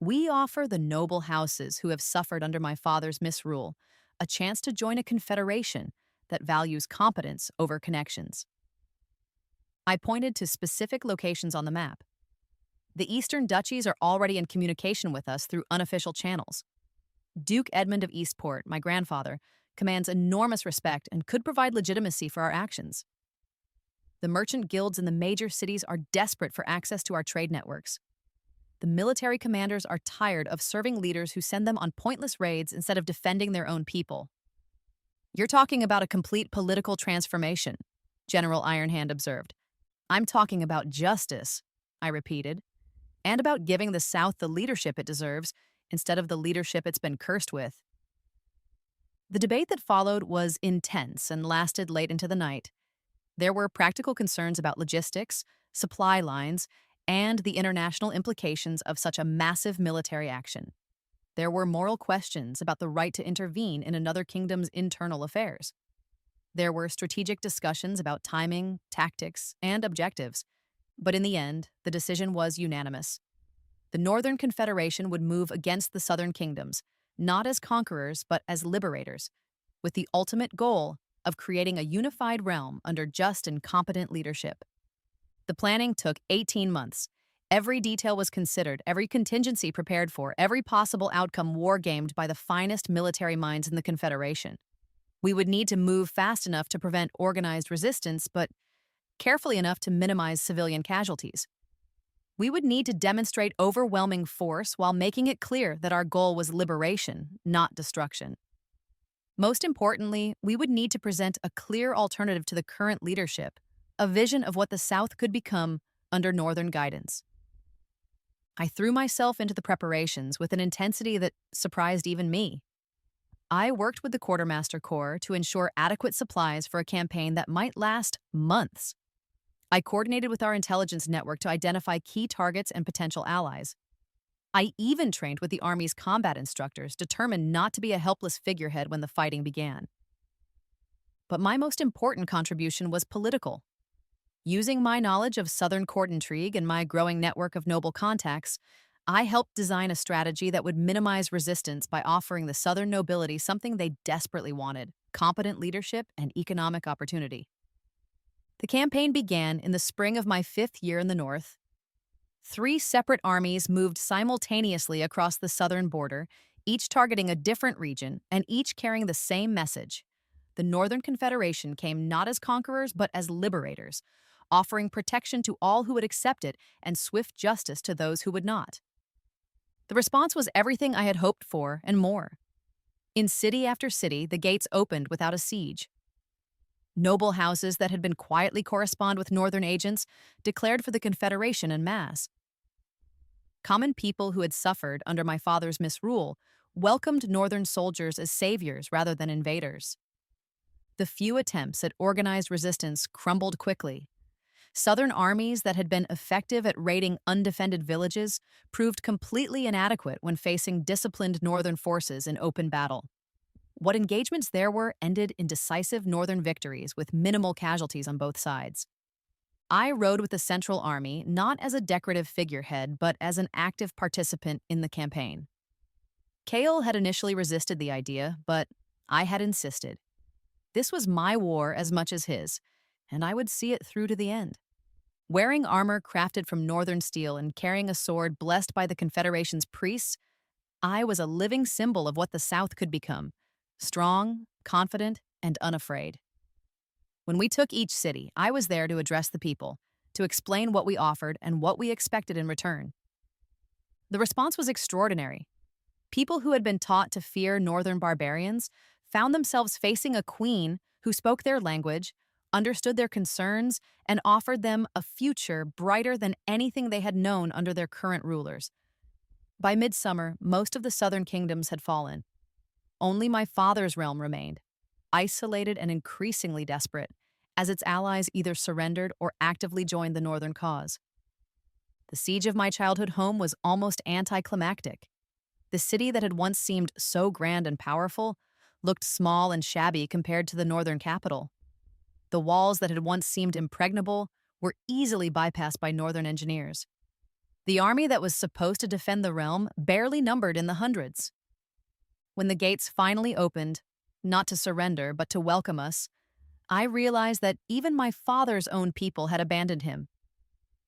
We offer the noble houses who have suffered under my father's misrule a chance to join a confederation that values competence over connections. I pointed to specific locations on the map. The Eastern Duchies are already in communication with us through unofficial channels. Duke Edmund of Eastport, my grandfather, commands enormous respect and could provide legitimacy for our actions. The merchant guilds in the major cities are desperate for access to our trade networks. The military commanders are tired of serving leaders who send them on pointless raids instead of defending their own people. You're talking about a complete political transformation, General Ironhand observed. I'm talking about justice, I repeated, and about giving the South the leadership it deserves instead of the leadership it's been cursed with. The debate that followed was intense and lasted late into the night. There were practical concerns about logistics, supply lines, and the international implications of such a massive military action. There were moral questions about the right to intervene in another kingdom's internal affairs. There were strategic discussions about timing, tactics, and objectives. But in the end, the decision was unanimous. The Northern Confederation would move against the Southern kingdoms, not as conquerors, but as liberators, with the ultimate goal of creating a unified realm under just and competent leadership. The planning took 18 months. Every detail was considered, every contingency prepared for, every possible outcome wargamed by the finest military minds in the Confederation. We would need to move fast enough to prevent organized resistance, but carefully enough to minimize civilian casualties. We would need to demonstrate overwhelming force while making it clear that our goal was liberation, not destruction. Most importantly, we would need to present a clear alternative to the current leadership, a vision of what the South could become under Northern guidance. I threw myself into the preparations with an intensity that surprised even me. I worked with the Quartermaster Corps to ensure adequate supplies for a campaign that might last months. I coordinated with our intelligence network to identify key targets and potential allies. I even trained with the Army's combat instructors, determined not to be a helpless figurehead when the fighting began. But my most important contribution was political. Using my knowledge of Southern court intrigue and my growing network of noble contacts, I helped design a strategy that would minimize resistance by offering the Southern nobility something they desperately wanted: competent leadership and economic opportunity. The campaign began in the spring of my 5th year in the North. 3 separate armies moved simultaneously across the southern border, each targeting a different region and each carrying the same message. The Northern Confederation came not as conquerors but as liberators, offering protection to all who would accept it and swift justice to those who would not. The response was everything I had hoped for and more. In city after city, the gates opened without a siege. Noble houses that had been quietly correspond with Northern agents declared for the Confederation en masse. Common people who had suffered under my father's misrule welcomed Northern soldiers as saviors rather than invaders. The few attempts at organized resistance crumbled quickly. Southern armies that had been effective at raiding undefended villages proved completely inadequate when facing disciplined Northern forces in open battle. What engagements there were ended in decisive Northern victories with minimal casualties on both sides. I rode with the Central Army not as a decorative figurehead, but as an active participant in the campaign. Cale had initially resisted the idea, but I had insisted. This was my war as much as his, and I would see it through to the end. Wearing armor crafted from Northern steel and carrying a sword blessed by the Confederation's priests, I was a living symbol of what the South could become: strong, confident, and unafraid. When we took each city, I was there to address the people, to explain what we offered and what we expected in return. The response was extraordinary. People who had been taught to fear Northern barbarians found themselves facing a queen who spoke their language, understood their concerns, and offered them a future brighter than anything they had known under their current rulers. By midsummer, most of the southern kingdoms had fallen. Only my father's realm remained, isolated and increasingly desperate, as its allies either surrendered or actively joined the northern cause. The siege of my childhood home was almost anticlimactic. The city that had once seemed so grand and powerful looked small and shabby compared to the northern capital. The walls that had once seemed impregnable were easily bypassed by northern engineers. The army that was supposed to defend the realm barely numbered in the hundreds. When the gates finally opened, not to surrender, but to welcome us, I realized that even my father's own people had abandoned him.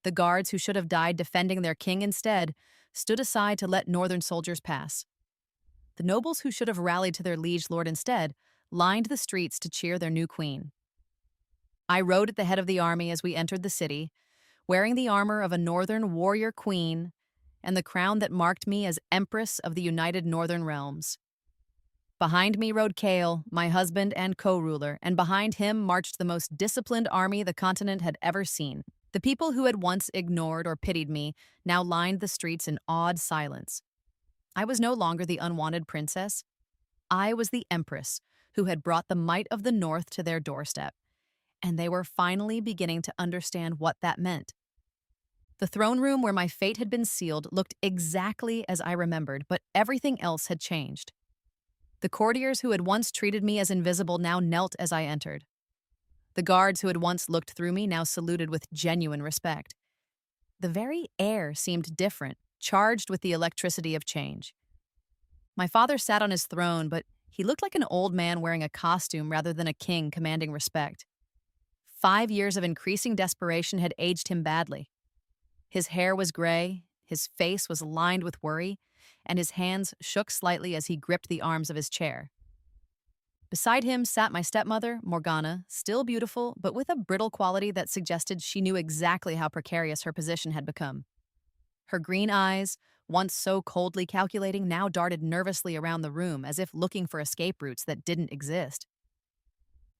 The guards who should have died defending their king instead stood aside to let northern soldiers pass. The nobles who should have rallied to their liege lord instead lined the streets to cheer their new queen. I rode at the head of the army as we entered the city, wearing the armor of a northern warrior queen and the crown that marked me as Empress of the United Northern Realms. Behind me rode Kale, my husband and co-ruler, and behind him marched the most disciplined army the continent had ever seen. The people who had once ignored or pitied me now lined the streets in awed silence. I was no longer the unwanted princess. I was the Empress who had brought the might of the North to their doorstep, and they were finally beginning to understand what that meant. The throne room where my fate had been sealed looked exactly as I remembered, but everything else had changed. The courtiers who had once treated me as invisible now knelt as I entered. The guards who had once looked through me now saluted with genuine respect. The very air seemed different, charged with the electricity of change. My father sat on his throne, but he looked like an old man wearing a costume rather than a king commanding respect. 5 years of increasing desperation had aged him badly. His hair was gray, his face was lined with worry, and his hands shook slightly as he gripped the arms of his chair. Beside him sat my stepmother, Morgana, still beautiful, but with a brittle quality that suggested she knew exactly how precarious her position had become. Her green eyes, once so coldly calculating, now darted nervously around the room as if looking for escape routes that didn't exist.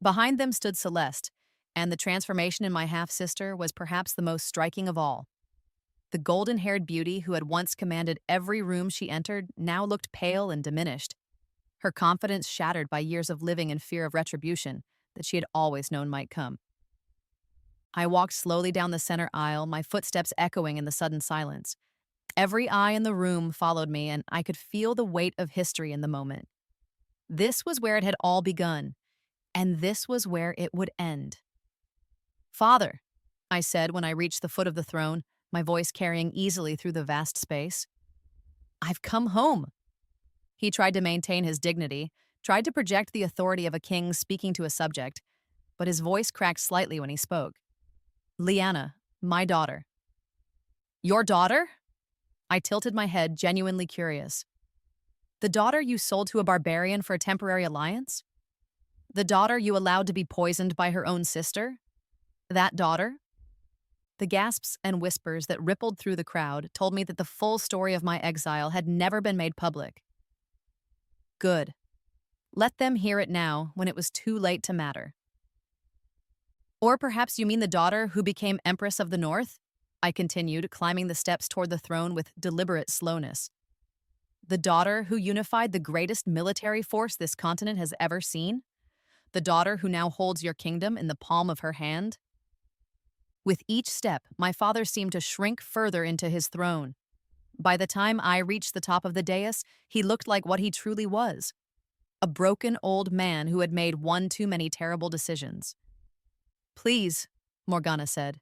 Behind them stood Celeste, and the transformation in my half-sister was perhaps the most striking of all. The golden-haired beauty who had once commanded every room she entered now looked pale and diminished, her confidence shattered by years of living in fear of retribution that she had always known might come. I walked slowly down the center aisle, my footsteps echoing in the sudden silence. Every eye in the room followed me, and I could feel the weight of history in the moment. This was where it had all begun, and this was where it would end. "Father," I said when I reached the foot of the throne, my voice carrying easily through the vast space. "I've come home." He tried to maintain his dignity, tried to project the authority of a king speaking to a subject, but his voice cracked slightly when he spoke. "Lyanna, my daughter." "Your daughter?" I tilted my head, genuinely curious. "The daughter you sold to a barbarian for a temporary alliance? The daughter you allowed to be poisoned by her own sister? That daughter?" The gasps and whispers that rippled through the crowd told me that the full story of my exile had never been made public. Good. Let them hear it now, when it was too late to matter. "Or perhaps you mean the daughter who became Empress of the North?" I continued, climbing the steps toward the throne with deliberate slowness. "The daughter who unified the greatest military force this continent has ever seen? The daughter who now holds your kingdom in the palm of her hand?" With each step, my father seemed to shrink further into his throne. By the time I reached the top of the dais, he looked like what he truly was, a broken old man who had made one too many terrible decisions. "Please," Morgana said,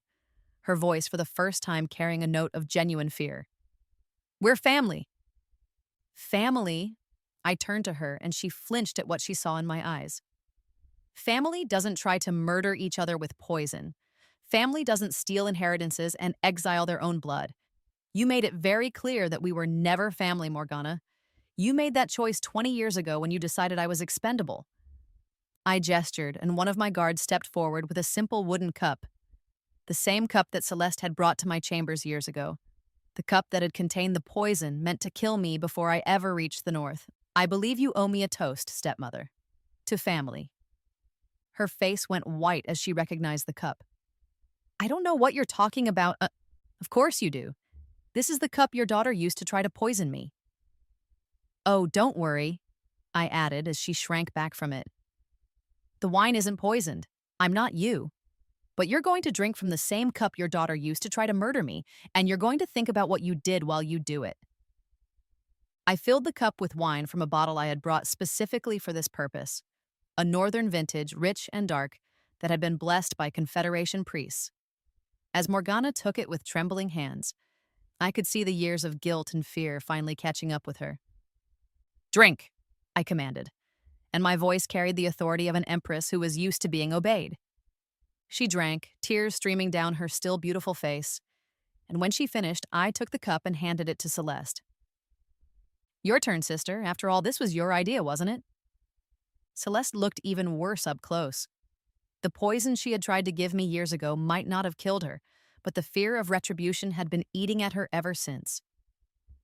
her voice for the first time carrying a note of genuine fear. "We're family." "Family?" I turned to her, and she flinched at what she saw in my eyes. "Family doesn't try to murder each other with poison. Family doesn't steal inheritances and exile their own blood. You made it very clear that we were never family, Morgana. You made that choice 20 years ago when you decided I was expendable." I gestured, and one of my guards stepped forward with a simple wooden cup, the same cup that Celeste had brought to my chambers years ago, the cup that had contained the poison meant to kill me before I ever reached the North. "I believe you owe me a toast, stepmother. To family." Her face went white as she recognized the cup. "I don't know what you're talking about." Of course you do. This is the cup your daughter used to try to poison me." "Oh, don't worry," I added as she shrank back from it. "The wine isn't poisoned. I'm not you. But you're going to drink from the same cup your daughter used to try to murder me, and you're going to think about what you did while you do it." I filled the cup with wine from a bottle I had brought specifically for this purpose, a northern vintage, rich and dark, that had been blessed by Confederation priests. As Morgana took it with trembling hands, I could see the years of guilt and fear finally catching up with her. Drink, I commanded, and my voice carried the authority of an empress who was used to being obeyed. She drank, tears streaming down her still beautiful face, and when she finished, I took the cup and handed it to Celeste. Your turn, sister. After all, this was your idea, wasn't it? Celeste looked even worse up close. The poison she had tried to give me years ago might not have killed her, but the fear of retribution had been eating at her ever since.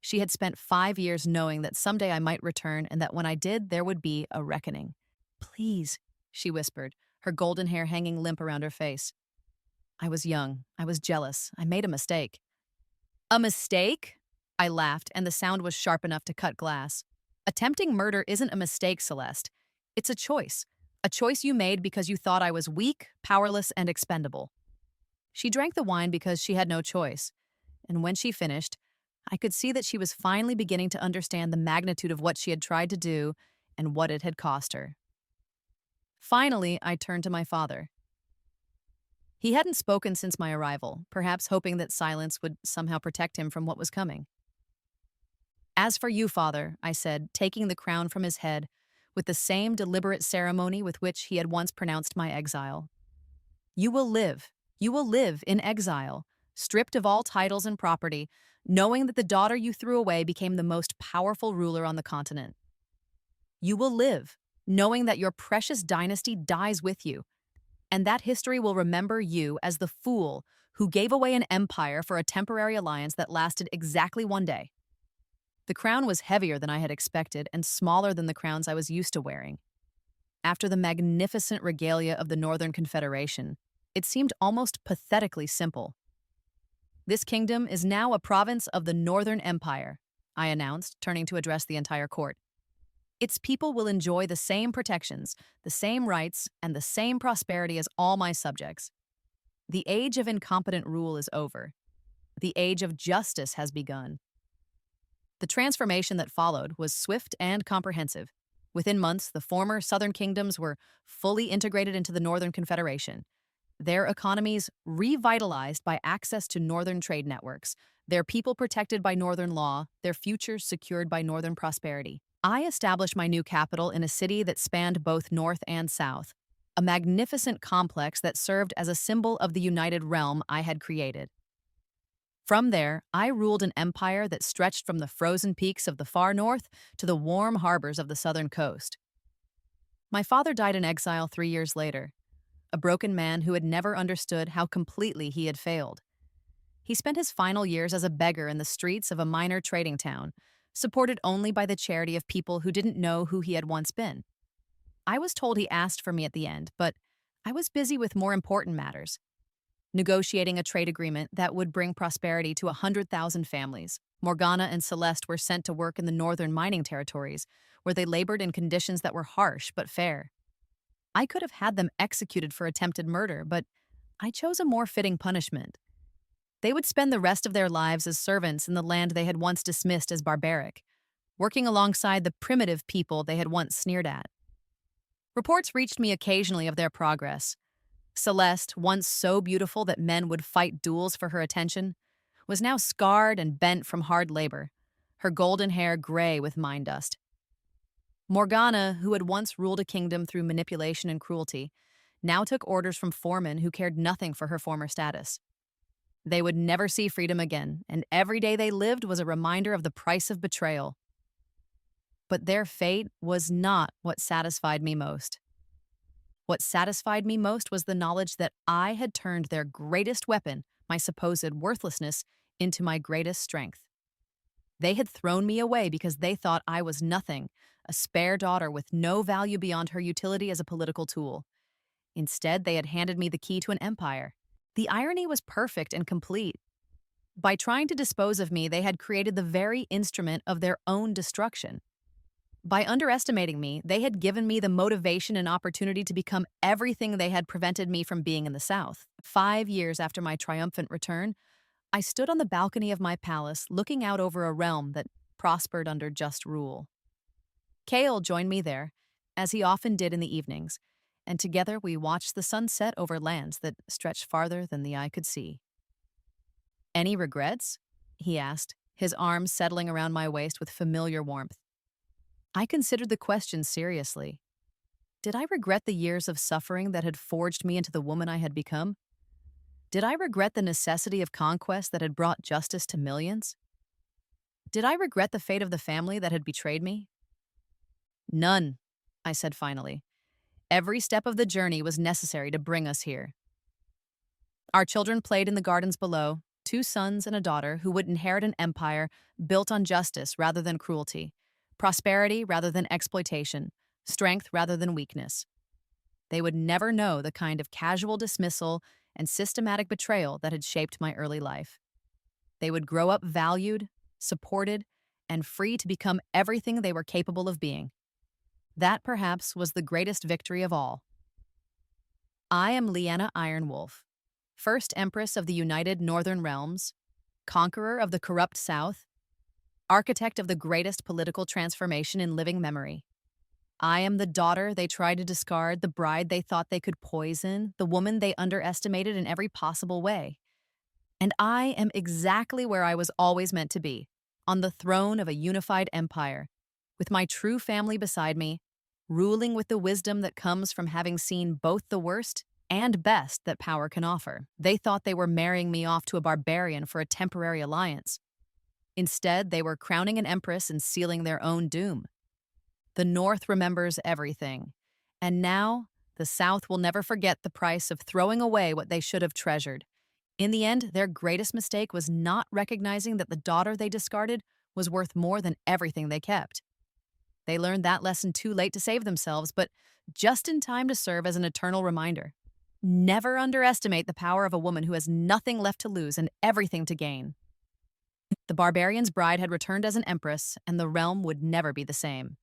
She had spent 5 years knowing that someday I might return and that when I did, there would be a reckoning. Please, she whispered, her golden hair hanging limp around her face. I was young. I was jealous. I made a mistake. A mistake? I laughed, and the sound was sharp enough to cut glass. Attempting murder isn't a mistake, Celeste. It's a choice. A choice you made because you thought I was weak, powerless, and expendable. She drank the wine because she had no choice. And when she finished, I could see that she was finally beginning to understand the magnitude of what she had tried to do and what it had cost her. Finally, I turned to my father. He hadn't spoken since my arrival, perhaps hoping that silence would somehow protect him from what was coming. As for you, father, I said, taking the crown from his head with the same deliberate ceremony with which he had once pronounced my exile. You will live. You will live in exile, stripped of all titles and property, knowing that the daughter you threw away became the most powerful ruler on the continent. You will live, knowing that your precious dynasty dies with you, and that history will remember you as the fool who gave away an empire for a temporary alliance that lasted exactly one day. The crown was heavier than I had expected and smaller than the crowns I was used to wearing. After the magnificent regalia of the Northern Confederation, it seemed almost pathetically simple. This kingdom is now a province of the Northern Empire, I announced, turning to address the entire court. Its people will enjoy the same protections, the same rights, and the same prosperity as all my subjects. The age of incompetent rule is over. The age of justice has begun. The transformation that followed was swift and comprehensive. Within months, the former Southern kingdoms were fully integrated into the Northern Confederation, their economies revitalized by access to Northern trade networks, their people protected by Northern law, their futures secured by Northern prosperity. I established my new capital in a city that spanned both North and South, a magnificent complex that served as a symbol of the united realm I had created. From there, I ruled an empire that stretched from the frozen peaks of the far north to the warm harbors of the southern coast. My father died in exile 3 years later, a broken man who had never understood how completely he had failed. He spent his final years as a beggar in the streets of a minor trading town, supported only by the charity of people who didn't know who he had once been. I was told he asked for me at the end, but I was busy with more important matters. Negotiating a trade agreement that would bring prosperity to 100,000 families. Morgana and Celeste were sent to work in the northern mining territories, where they labored in conditions that were harsh but fair. I could have had them executed for attempted murder, but I chose a more fitting punishment. They would spend the rest of their lives as servants in the land they had once dismissed as barbaric, working alongside the primitive people they had once sneered at. Reports reached me occasionally of their progress. Celeste, once so beautiful that men would fight duels for her attention, was now scarred and bent from hard labor, her golden hair gray with mine dust. Morgana, who had once ruled a kingdom through manipulation and cruelty, now took orders from foremen who cared nothing for her former status. They would never see freedom again, and every day they lived was a reminder of the price of betrayal. But their fate was not what satisfied me most. What satisfied me most was the knowledge that I had turned their greatest weapon, my supposed worthlessness, into my greatest strength. They had thrown me away because they thought I was nothing, a spare daughter with no value beyond her utility as a political tool. Instead, they had handed me the key to an empire. The irony was perfect and complete. By trying to dispose of me, they had created the very instrument of their own destruction. By underestimating me, they had given me the motivation and opportunity to become everything they had prevented me from being in the South. 5 years after my triumphant return, I stood on the balcony of my palace looking out over a realm that prospered under just rule. Kale joined me there, as he often did in the evenings, and together we watched the sun set over lands that stretched farther than the eye could see. Any regrets? He asked, his arms settling around my waist with familiar warmth. I considered the question seriously. Did I regret the years of suffering that had forged me into the woman I had become? Did I regret the necessity of conquest that had brought justice to millions? Did I regret the fate of the family that had betrayed me? None, I said finally. Every step of the journey was necessary to bring us here. Our children played in the gardens below, two sons and a daughter who would inherit an empire built on justice rather than cruelty, prosperity rather than exploitation, strength rather than weakness. They would never know the kind of casual dismissal and systematic betrayal that had shaped my early life. They would grow up valued, supported, and free to become everything they were capable of being. That, perhaps, was the greatest victory of all. I am Lyanna Ironwolf, first Empress of the United Northern Realms, conqueror of the corrupt South, architect of the greatest political transformation in living memory. I am the daughter they tried to discard, the bride they thought they could poison, the woman they underestimated in every possible way. And I am exactly where I was always meant to be, on the throne of a unified empire, with my true family beside me, ruling with the wisdom that comes from having seen both the worst and best that power can offer. They thought they were marrying me off to a barbarian for a temporary alliance. Instead, they were crowning an empress and sealing their own doom. The North remembers everything, and now the South will never forget the price of throwing away what they should have treasured. In the end, their greatest mistake was not recognizing that the daughter they discarded was worth more than everything they kept. They learned that lesson too late to save themselves, but just in time to serve as an eternal reminder. Never underestimate the power of a woman who has nothing left to lose and everything to gain. The barbarian's bride had returned as an empress, and the realm would never be the same.